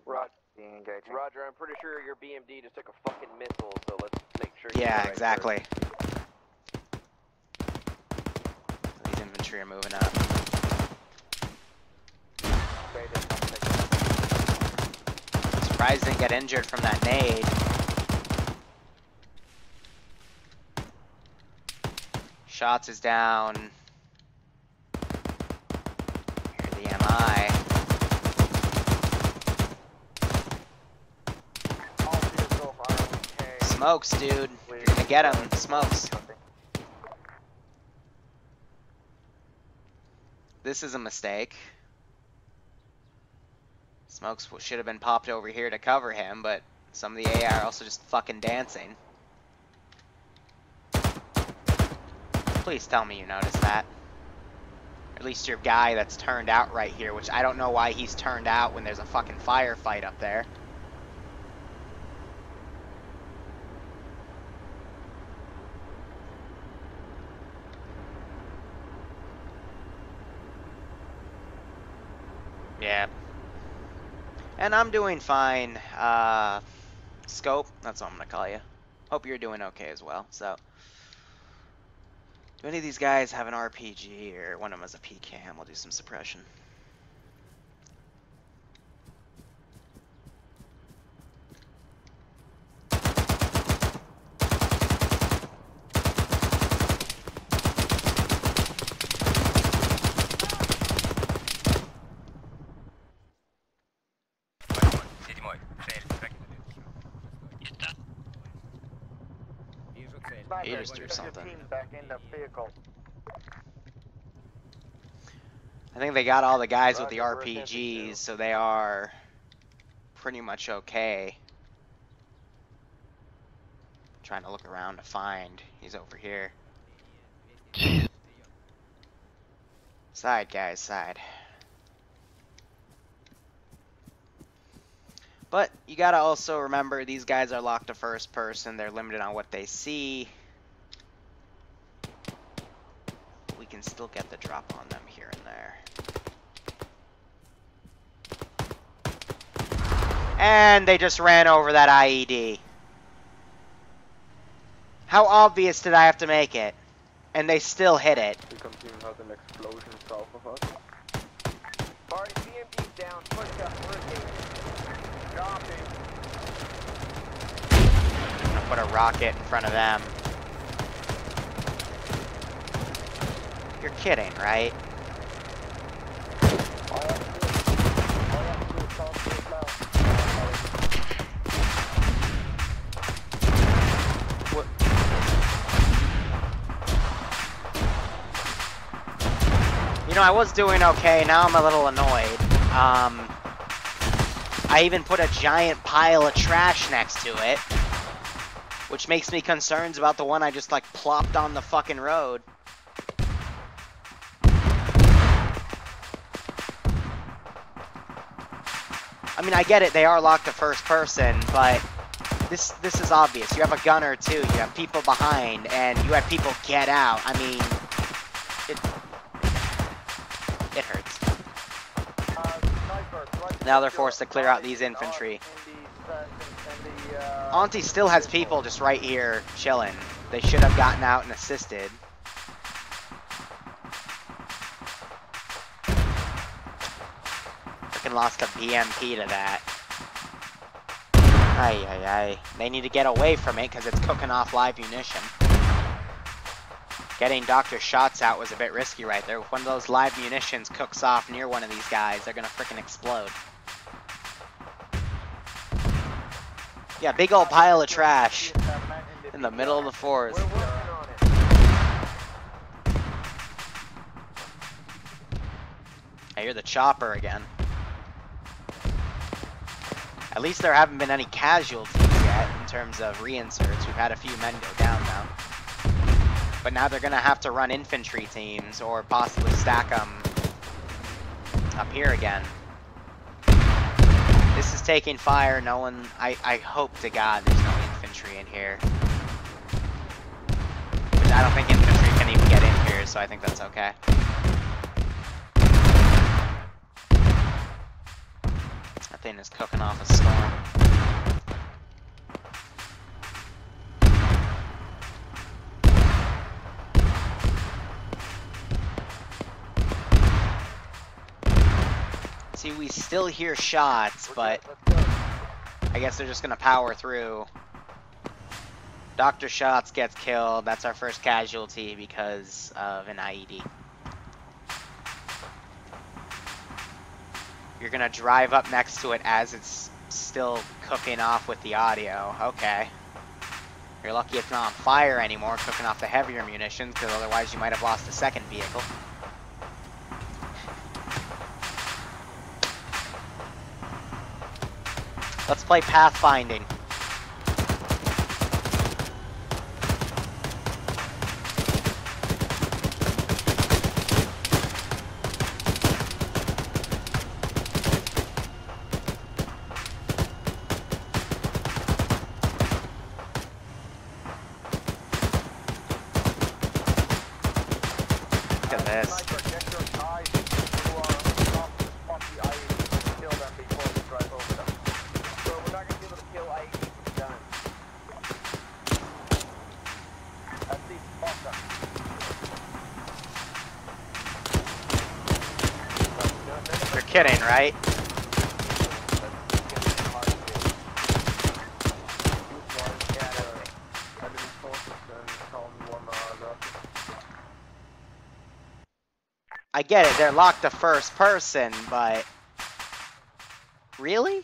Roger, I'm pretty sure your BMD just took a fucking missile, so let's make sure. Yeah, exactly. These infantry are moving up. Surprised they didn't get injured from that nade. Shots is down. Here's the MI. Smokes, dude. You're gonna get him. Smokes. This is a mistake. Smokes should have been popped over here to cover him, but some of the AI are also just fucking dancing. Please tell me you noticed that. Or at least your guy that's turned out right here, which I don't know why he's turned out when there's a fucking firefight up there. Yeah. And I'm doing fine. Scope, that's what I'm gonna call you. Hope you're doing okay as well. So, do any of these guys have an RPG, or one of them has a PCAM? We'll do some suppression. He just threw something. Back in the vehicle. I think they got all the guys with the RPGs, so they are pretty much okay. Trying to look around to find. He's over here. Side, guys, side. But you gotta also remember, these guys are locked to first person. They're limited on what they see. We can still get the drop on them here and there. And they just ran over that IED. How obvious did I have to make it? And they still hit it. We continue to have an explosion south of us. Marty, BMP's down. Push up. Hurricane. Dropping. I'm gonna put a rocket in front of them. You're kidding, right? What? You know, I was doing okay. Now I'm a little annoyed. I even put a giant pile of trash next to it, which makes me concerned about the one I just like plopped on the fucking road. I mean, I get it, they are locked to first person, but this is obvious. You have a gunner too, you have people behind, and you have people get out. I mean, it hurts. Now they're forced to clear out these infantry. Auntie still has people just right here chilling. They should have gotten out and assisted. Freaking lost a BMP to that. Ay, ay, ay. They need to get away from it because it's cooking off live munition. Getting Dr. Shots out was a bit risky right there. If one of those live munitions cooks off near one of these guys, they're gonna freaking explode. Yeah, big old pile of trash in the middle of the forest. I hear the chopper again. At least there haven't been any casualties yet in terms of reinserts. We've had a few men go down now. But now they're going to have to run infantry teams or possibly stack them up here again. This is taking fire. No one... I hope to God there's no infantry in here. Which I don't think infantry can even get in here, so I think that's okay. That thing is cooking off a storm. See, we still hear shots, but I guess they're just gonna power through. Dr. Shots gets killed. That's our first casualty because of an IED. You're gonna drive up next to it as it's still cooking off with the audio. Okay. You're lucky it's not on fire anymore, cooking off the heavier munitions, because otherwise you might have lost a second vehicle. Let's play pathfinding. Look at this. kidding, right? I get it, they're locked to first person, but... Really?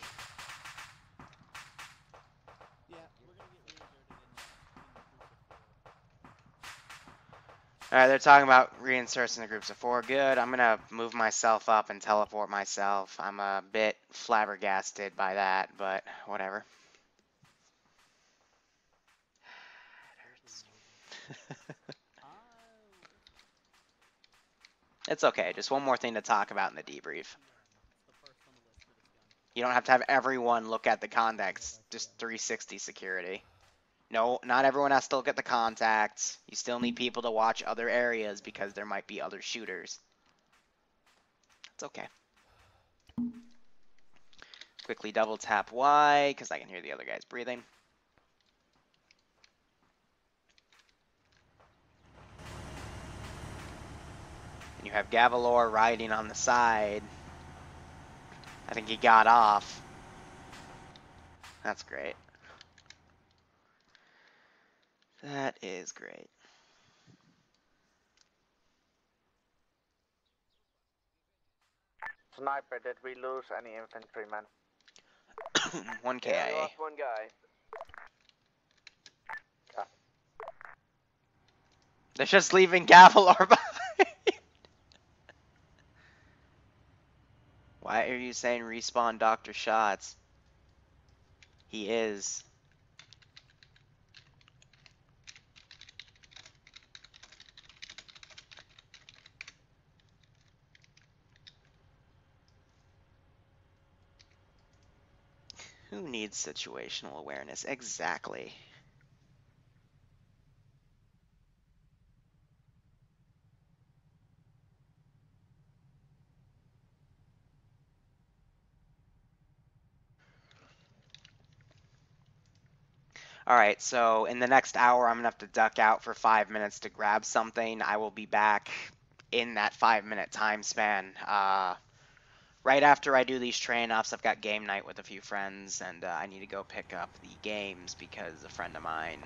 Alright, they're talking about reinserting the groups of 4. Good, I'm gonna move myself up and teleport myself. I'm a bit flabbergasted by that, but whatever. It hurts. It's okay, just one more thing to talk about in the debrief. You don't have to have everyone look at the contacts, just 360 security. No, not everyone has to look at the contacts. You still need people to watch other areas because there might be other shooters. It's okay. Quickly double tap Y, because I can hear the other guys breathing. And you have Gavalor riding on the side. I think he got off. That's great. That is great. Sniper, did we lose any infantrymen? 1 KIA. Yeah, we lost 1 guy. Okay. They're just leaving Gavalor behind. Why are you saying respawn Dr. Shots? He is. Who needs situational awareness? Exactly. Alright, so in the next hour, I'm going to have to duck out for 5 minutes to grab something. I will be back in that 5-minute time span. Right after I do these train-offs, I've got game night with a few friends, and I need to go pick up the games because a friend of mine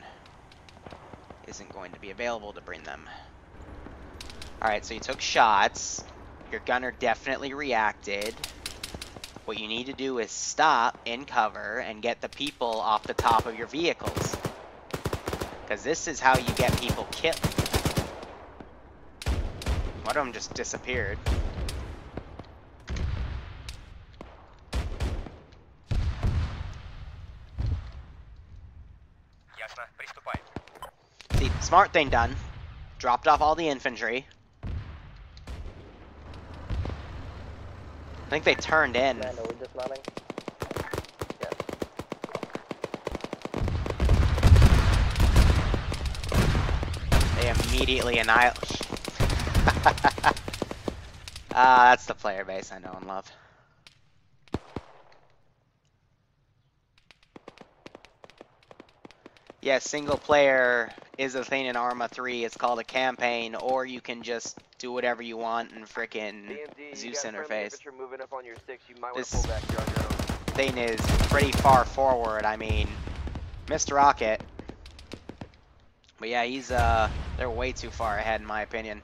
isn't going to be available to bring them. Alright, so you took shots. Your gunner definitely reacted. What you need to do is stop in cover and get the people off the top of your vehicles. Because this is how you get people killed. One of them just disappeared. See, smart thing done. Dropped off all the infantry. I think they turned in. Man, are we dismounting? Yeah. They immediately annihilate. That's the player base I know and love. Yeah, single player is a thing in Arma 3. It's called a campaign, or you can just do whatever you want in frickin' Zeus interface. Moving up on your 6, you might want This to pull back here on your own. thing is pretty far forward. I mean, Mr. Rocket. But yeah, he's they're way too far ahead in my opinion.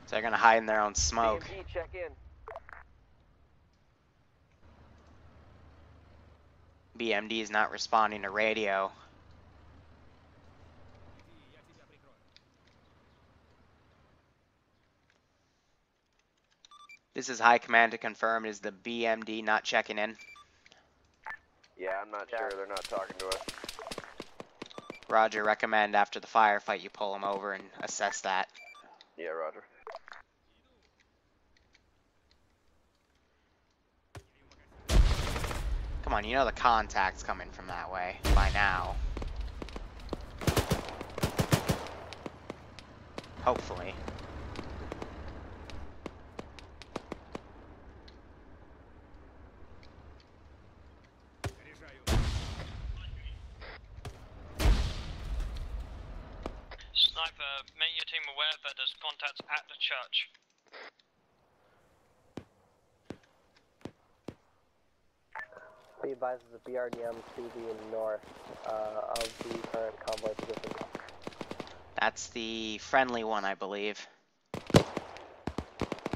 So they're gonna hide in their own smoke. BMD, check in. BMD is not responding to radio. This is high command to confirm. Is the BMD not checking in? Yeah, I'm not sure. They're not talking to us. Roger, recommend after the firefight you pull them over and assess that. Yeah, roger. Come on, you know the contact's coming from that way by now. Hopefully. Sniper, make make your team aware that there's contacts at the church. Be advised the BRDM to the north of the current convoy position. That's the friendly one, I believe.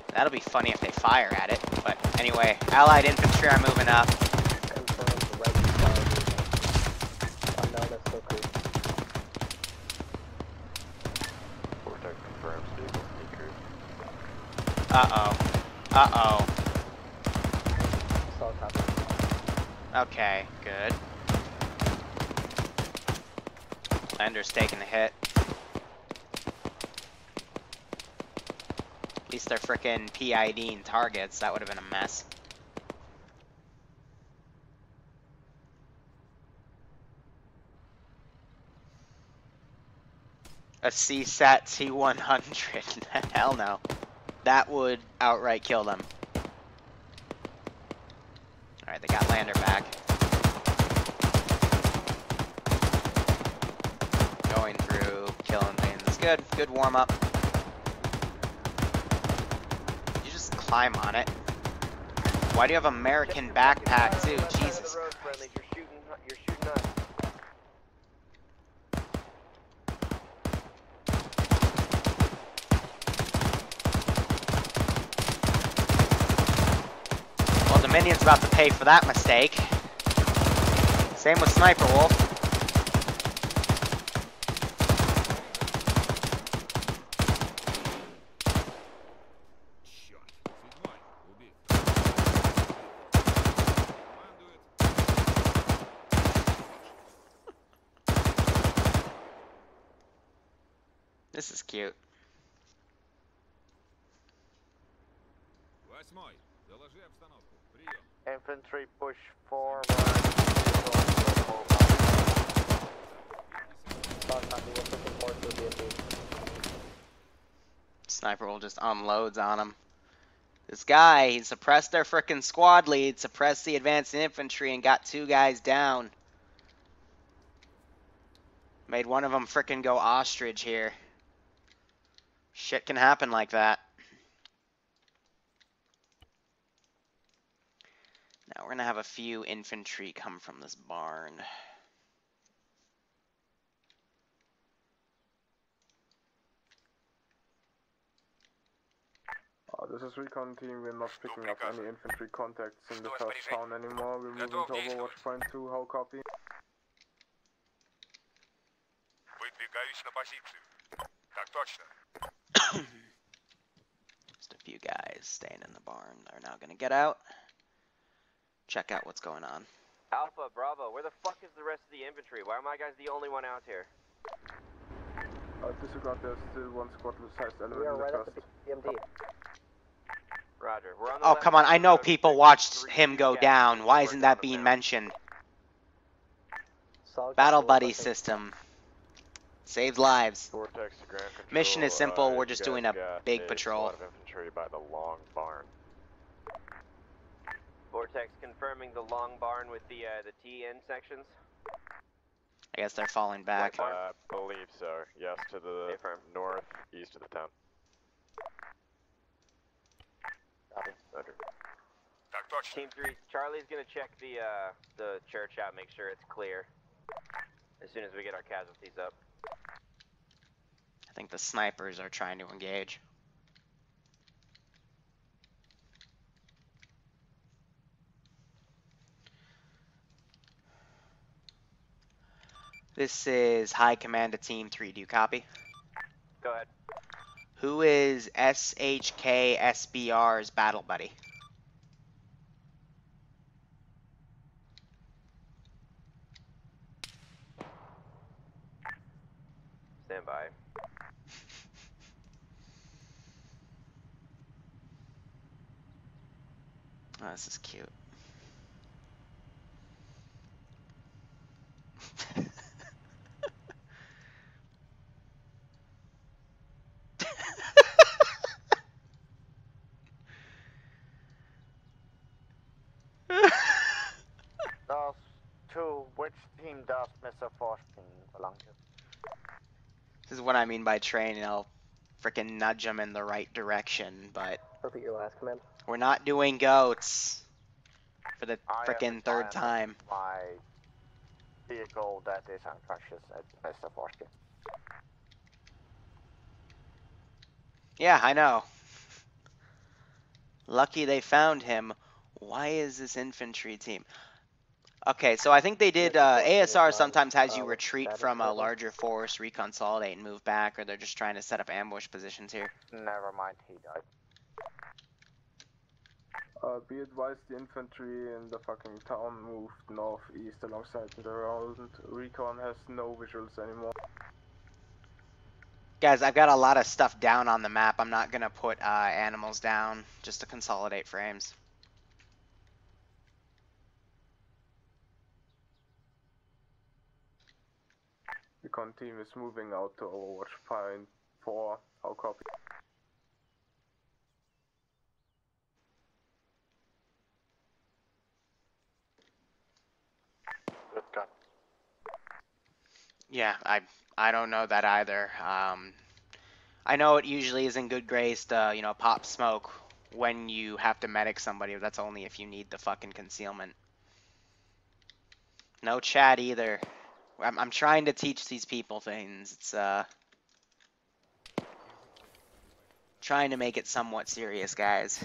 That'll be funny if they fire at it, but anyway, Allied infantry are moving up. Confirmed red star unknown as Soku. Vortex confirms vehicle decrease. Uh-oh. Uh-oh. Solid copy. Okay, good. Lander's taking the hit. At least they're frickin' PIDing targets. That would have been a mess. A CSAT T-100. Hell no. That would outright kill them. Alright, they got Lander back. Going through, killing things. Good, good warm-up. You just climb on it. Why do you have American backpack too? Jesus Christ. You're shooting us. Well, Dominion's about to pay for that mistake. Same with Sniper Wolf. This is cute. Infantry push forward. Sniper will just unloads on him. This guy, he suppressed their frickin' squad lead, suppressed the advanced infantry, and got 2 guys down. Made one of them frickin' go ostrich here. Shit can happen like that. Now we're gonna have a few infantry come from this barn. This is recon team, we're not picking up any infantry contacts in the first town anymore. We're moving to Overwatch point 2, how copy? Выдвигаюсь на позицию. Так точно. Just a few guys staying in the barn. They're now gonna get out. Check out what's going on. Alpha, Bravo, where the fuck is the rest of the infantry? Why are my guys the only one out here? Disregard, there's still one squad-sized element We are in the right first. at the BMD. Roger. We're on the Oh, left come on. side I of the know road. people Expect watched 3 him go scouts down. Why working isn't on that them being now. mentioned? Solid Battle copy, buddy requesting- system. Saved lives. Vortex to ground control. Mission is simple. We're you just guys doing a got big a patrol. squad of infantry by the long barn. Vortex confirming the long barn with the TN sections. I guess they're falling back. I believe so. Yes, to the Affirm. northeast of the town. Copy. Roger. Так точно. Team 3, Charlie's gonna check the church out, make sure it's clear. As soon as we get our casualties up. I think the snipers are trying to engage. This is High Command to Team 3. Do you copy? Go ahead. Who is SHK SBR's battle buddy? Stand by. Oh, this is cute. Which team does Mr. Forskning belong to? This is what I mean by training. I'll frickin' nudge them in the right direction, but Repeat your last command. we're not doing goats for the I frickin' third time. My vehicle that is unconscious at best of working. Yeah, I know. Lucky they found him. Why is this infantry team? Okay, so I think they did, ASR sometimes has you retreat from a larger force, reconsolidate, and move back, or they're just trying to set up ambush positions here. Never mind, he died. Be advised, the infantry in the fucking town moved northeast alongside the road. Recon has no visuals anymore. Guys, I've got a lot of stuff down on the map. I'm not gonna put animals down just to consolidate frames. Recon team is moving out to Overwatch Point 4. How copy? Good gun. Yeah, I don't know that either. I know it usually isn't good grace to, you know, pop smoke when you have to medic somebody, but that's only if you need the fucking concealment. No chat either. I'm trying to teach these people things. It's trying to make it somewhat serious, guys.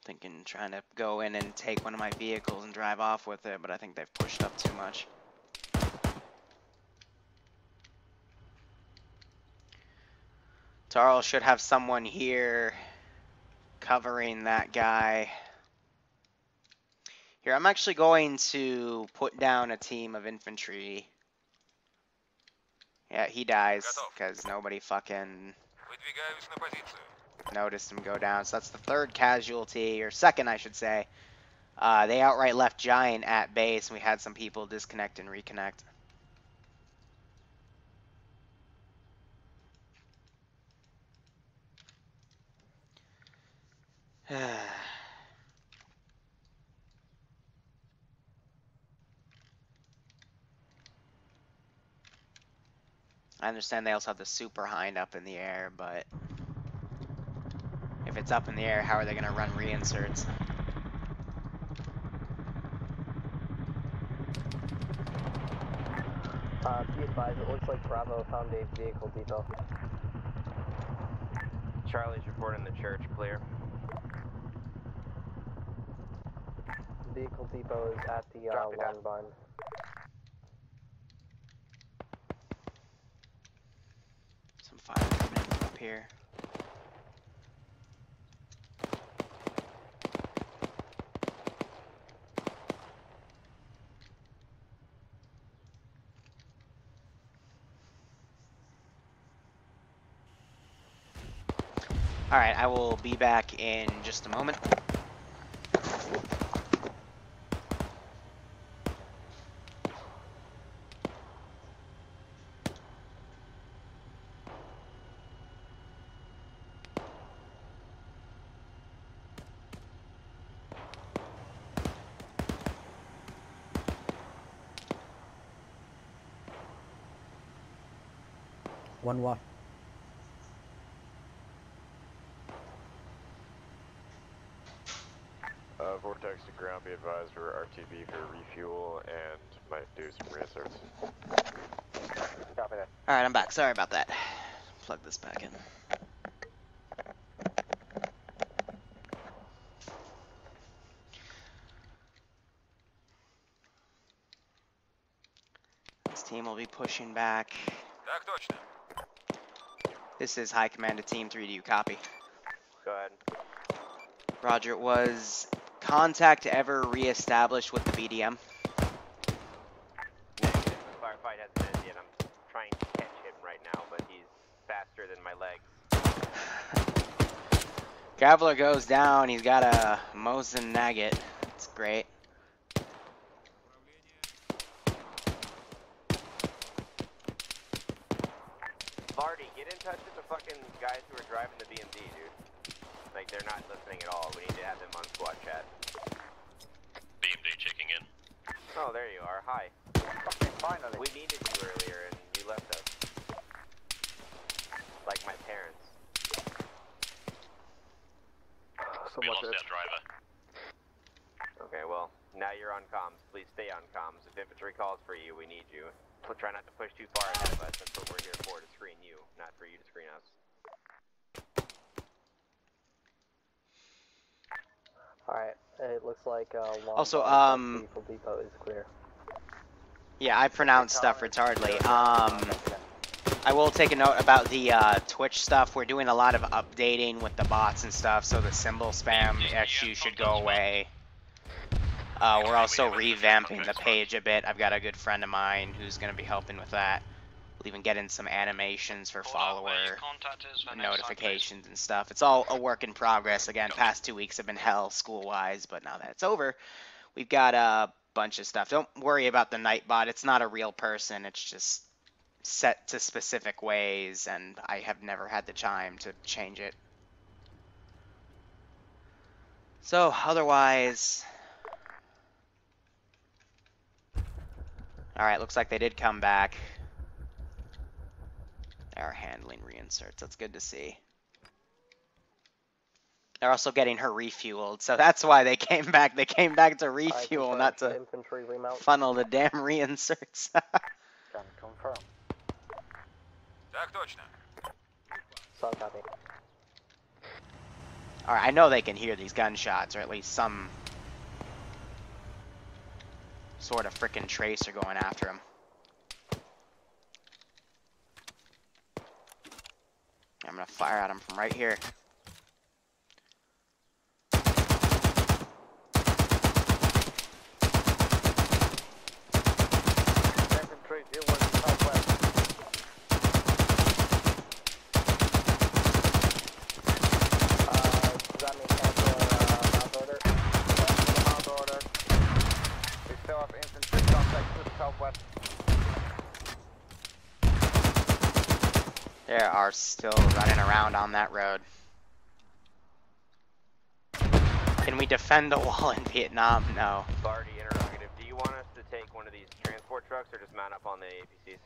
Thinking trying to go in and take one of my vehicles and drive off with it, but I think they've pushed up too much. Tarl should have someone here covering that guy. Here, I'm actually going to put down a team of infantry. Yeah, he dies because nobody fucking noticed him go down. So that's the third casualty, or second, I should say. They outright left Giant at base, and we had some people disconnect and reconnect. I understand they also have the super hind up in the air, but if it's up in the air, how are they going to run reinserts? Be advised, it looks like Bravo found a vehicle depot. Charlie's reporting the church, clear. Vehicle depot is at the long barn. Some fire coming in up here. Alright, I will be back in just a moment. One what? Vortex to ground, be advised for RTB for refuel and might do some reinserts. Copy that. Alright, I'm back. Sorry about that. Plug this back in. This team will be pushing back. This is High Command to Team 3. Do you copy? Go ahead. Roger. Was contact ever re-established with the BDM? Negative. The firefight hasn't ended yet. I'm trying to catch him right now, but he's faster than my legs. Gavler goes down. He's got a Mosin Nugget. It's great. Vardy, get in touch with the fucking guys who are driving the BMD, dude. Like, they're not listening at all. We need to have them on squad chat. BMD checking in. Oh, there you are. Hi. Okay, finally. We needed you earlier and you left us. Like my parents. We lost our driver. Okay, well, now you're on comms. Please stay on comms. If infantry calls for you, we need you. We'll try not to push too far ahead of us. That's what we're here for, to screen you, not for you to screen us. Alright, it looks like Also, for depot is clear. Yeah, I pronounce stuff retardedly. I will take a note about the Twitch stuff. We're doing a lot of updating with the bots and stuff, so the symbol spam issue should go away. We're also revamping the page a bit. I've got a good friend of mine who's going to be helping with that. We'll even get in some animations for follower notifications and stuff. It's all a work in progress. Again, past 2 weeks have been hell school-wise, but now that it's over, we've got a bunch of stuff. Don't worry about the Nightbot. It's not a real person. It's just set to specific ways, and I have never had the time to change it. So, otherwise... Alright, looks like they did come back. They are handling reinserts. That's good to see. They're also getting her refueled, so that's why they came back. They came back to refuel, not to infantry remount. Funnel the damn reinserts. Can confirm. Так точно. Solid copy. Alright, I know they can hear these gunshots, or at least some sort of frickin' tracer going after them. I'm gonna fire at them from right here. Infantry, deal with the southwest. Does that mean cancel mount order? Mount order. We still have infantry contact to the southwest. They are still running around on that road. Can we defend the wall in Vietnam? No. Barty, interrogative. Do you want us to take one of these transport trucks or just mount up on the APCs?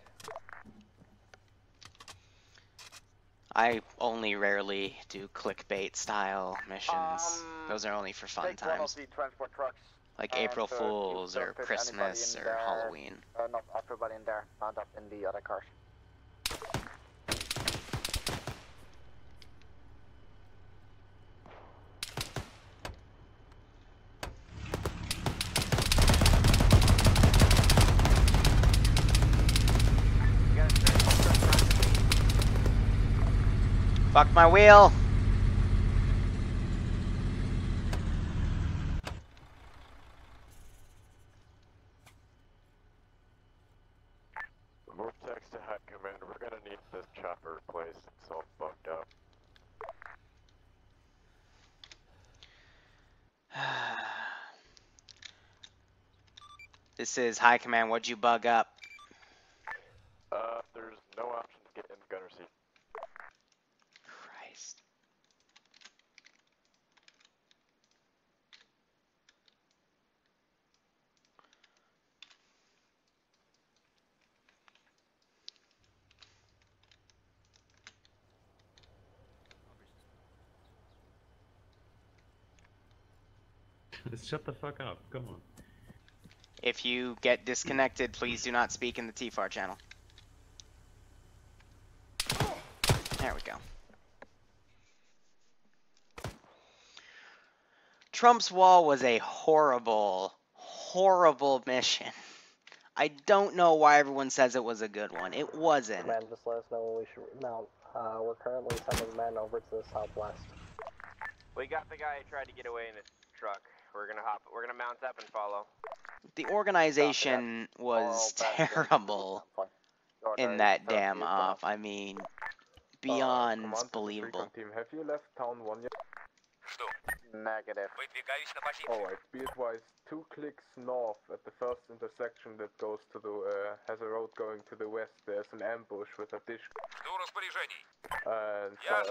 I only rarely do clickbait style missions. Those are only for fun Take one of times. the transport trucks. Like April Fools or Christmas or Halloween. Not everybody in there. Mount up in the other cars. Fuck my wheel! Vortex to High Command, we're gonna need this chopper replaced. It's all bugged up. This is High Command. What'd you bug up? There's no option to get in the gunner seat. Christ. Shut the fuck up. Come on. If you get disconnected, please do not speak in the TFAR channel. There we go. Trump's wall was a horrible, horrible mission. I don't know why everyone says it was a good one. It wasn't. Command, just let us know when we should mount. We're currently sending men over to the southwest. We got the guy who tried to get away in his truck. We're gonna mount up and follow. The organization was terrible in that damn off. I mean, beyond believable. Team, have you left town 1 yet? Negative. Alright, be advised, 2 clicks north at the first intersection that goes to the, has a road going to the west, there's an ambush with a dish. And, yeah,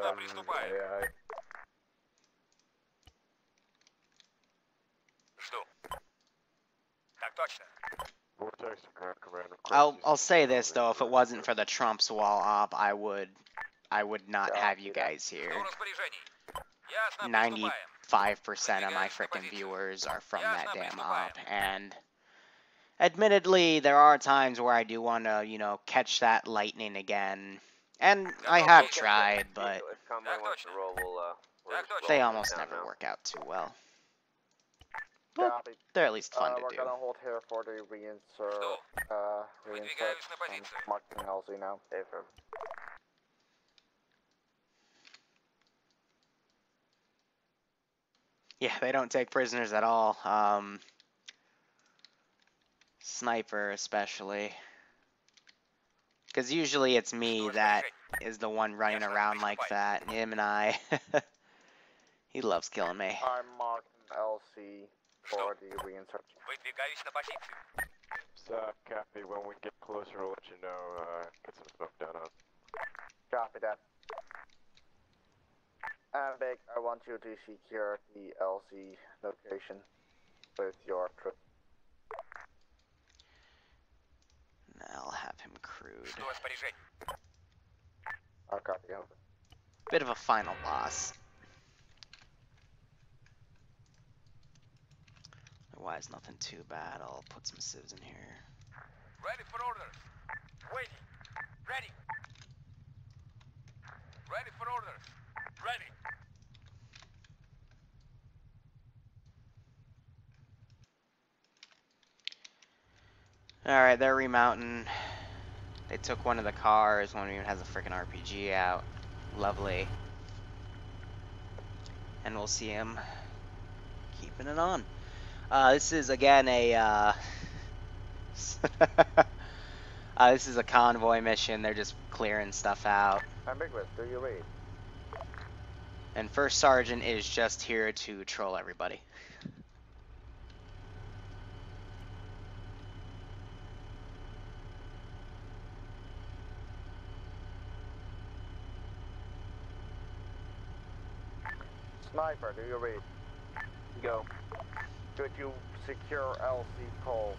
I'll say this though, if it wasn't for the Trump's wall op, I would not have you guys here. 95% of my frickin' viewers are from that damn op, and admittedly, there are times where I do want to, you know, catch that lightning again, and I have tried, but they almost never work out too well. But they're at least fun to we're do. gonna hold here for the reinsert marking LZ now. Yeah, they don't take prisoners at all. Sniper especially. Because usually it's me that is the one running around like that. Him and I. He loves killing me. I'm marking LC for the reinsert. Copy. When we get closer, we'll let you know. Get some smoke down on. Copy that. And Big, I want you to secure the LC location with your trip. I'll have him crewed. I'll copy over. Bit of a final boss. Otherwise, nothing too bad. I'll put some civs in here. Ready for orders. Waiting. Ready. Ready for orders. Ready. Alright, they're remounting. They took one of the cars. One even has a freaking RPG out. Lovely. And we'll see him keeping it on. This is again a this is a convoy mission. They're just clearing stuff out. Ambiguous, do you read? And First Sergeant is just here to troll everybody. Sniper, do you read? Go. Could you secure LC pole?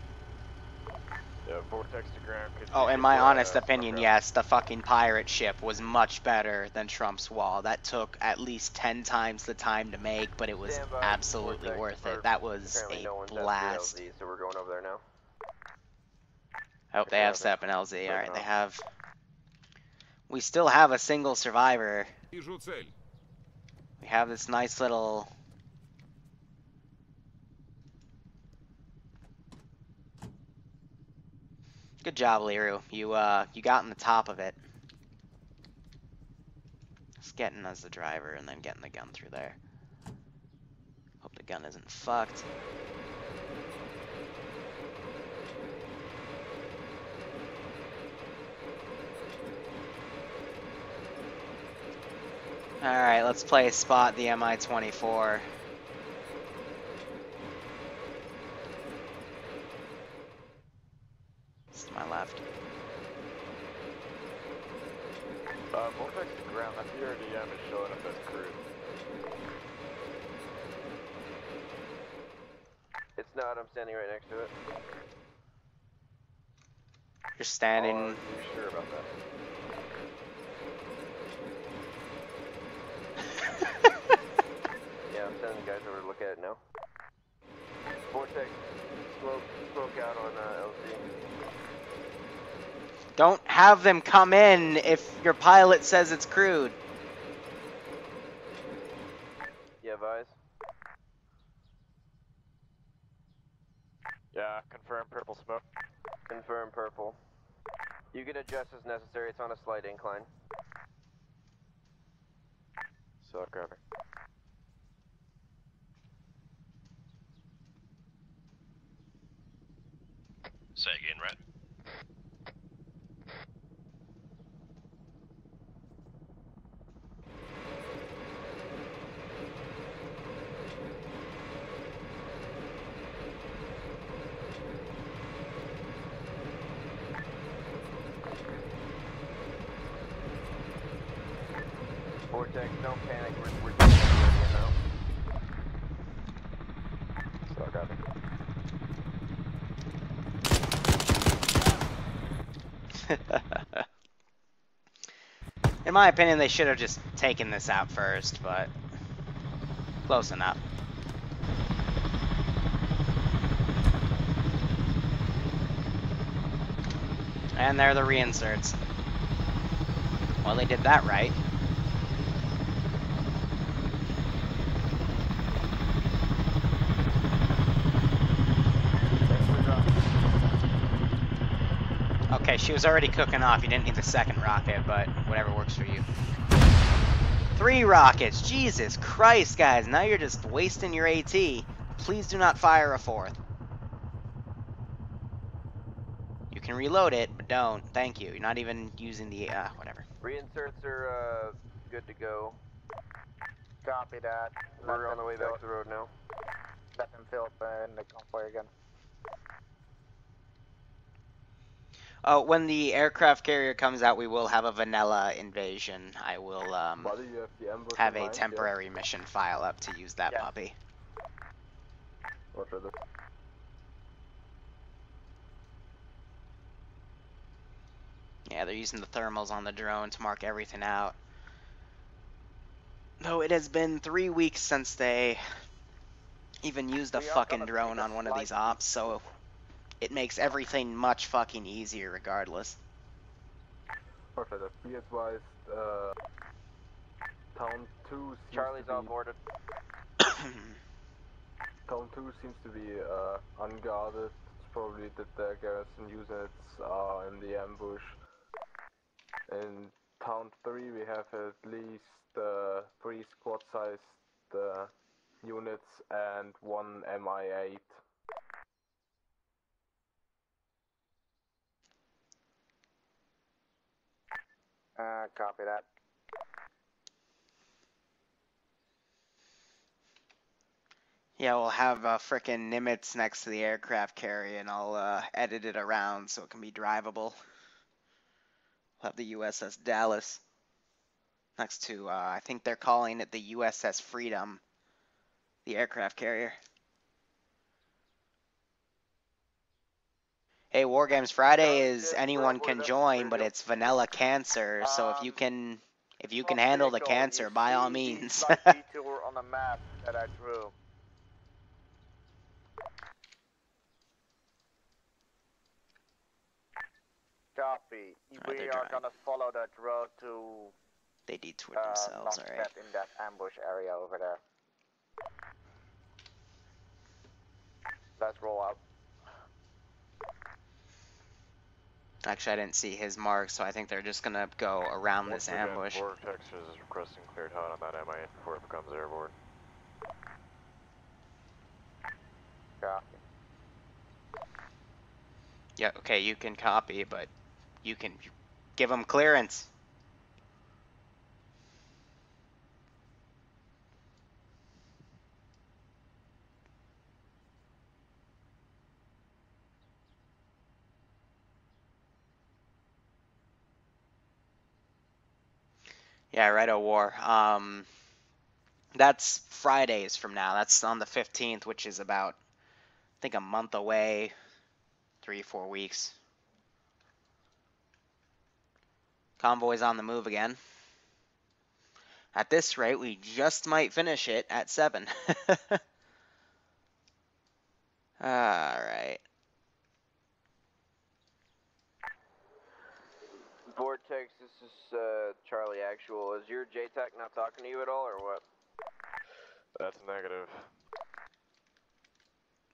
Yeah, vortex to ground. Oh, in my honest opinion, yes, the fucking pirate ship was much better than Trump's wall. That took at least 10 times the time to make, but it was absolutely worth it. That was a blast. LZ, so we're going over there now. I hope they have set up an LZ. Alright, they have... We still have a single survivor. We have this nice little... Good job, Liru. You got on the top of it. Just getting as the driver and then getting the gun through there. Hope the gun isn't fucked. Alright, let's play spot the Mi-24. To my left. Vortex to ground, that BRDM is showing up as crude. It's not, I'm standing right next to it. You're standing... Are you sure about that? Yeah, I'm sending the guys over to look at it now. Vortex, smoke out on LC. Don't have them come in if your pilot says it's crude. You have eyes? Yeah, confirm purple smoke. Confirm purple. You can adjust as necessary, it's on a slight incline. So copy. Say again, Red. Vortex, don't panic. We're doing it now. So I got it. In my opinion, they should have just taken this out first, but close enough. And there are the reinserts. Well, they did that right. Okay, she was already cooking off. You didn't need the second rocket, but whatever works for you. 3 rockets! Jesus Christ, guys. Now you're just wasting your AT. Please do not fire a 4th. You can reload it, but don't. Thank you. You're not even using the, whatever. Reinserts are, good to go. Copy that. We're on the way back to the road now. Let them fill up in the convoy again. Oh, when the aircraft carrier comes out, we will have a vanilla invasion. I will, Buddy, you have the ambush have in a mind, temporary mission file up to use that puppy. Roger that. Yeah, they're using the thermals on the drone to mark everything out. Though it has been 3 weeks since they even used a fucking drone on one of these ops, so it makes everything much fucking easier regardless. Roger that. Be advised, Town 2 seems Charlie's to be... all boarded. Town 2 seems to be unguarded. It's probably that the garrison units are in the ambush. In Town 3 we have at least 3 squad-sized units and 1 MI-8. Copy that. Yeah, we'll have frickin' Nimitz next to the aircraft carrier, and I'll edit it around so it can be drivable. We'll have the USS Dallas next to, I think they're calling it the USS Freedom, the aircraft carrier. Hey, Wargames Friday is anyone can join, but it's vanilla cancer, so if you can handle the cancer, by all means. Detour on the map that I drew. Copy. We are gonna follow that road to... They detoured themselves, alright. In that ambush area over there. Let's roll out. Actually, I didn't see his mark, so I think they're just gonna go around this ambush. Vortex is requesting cleared hot on that MI before it becomes airborne. Copy. Yeah, okay, you can copy, but you can give them clearance. Yeah, righto, War. That's Fridays from now. That's on the 15th, which is about, I think, a month away, 3-4 weeks. Convoy's on the move again. At this rate, we just might finish it at 7. Alright. Vortex, this is Charlie Actual. Is your JTAC not talking to you at all, or what? That's negative.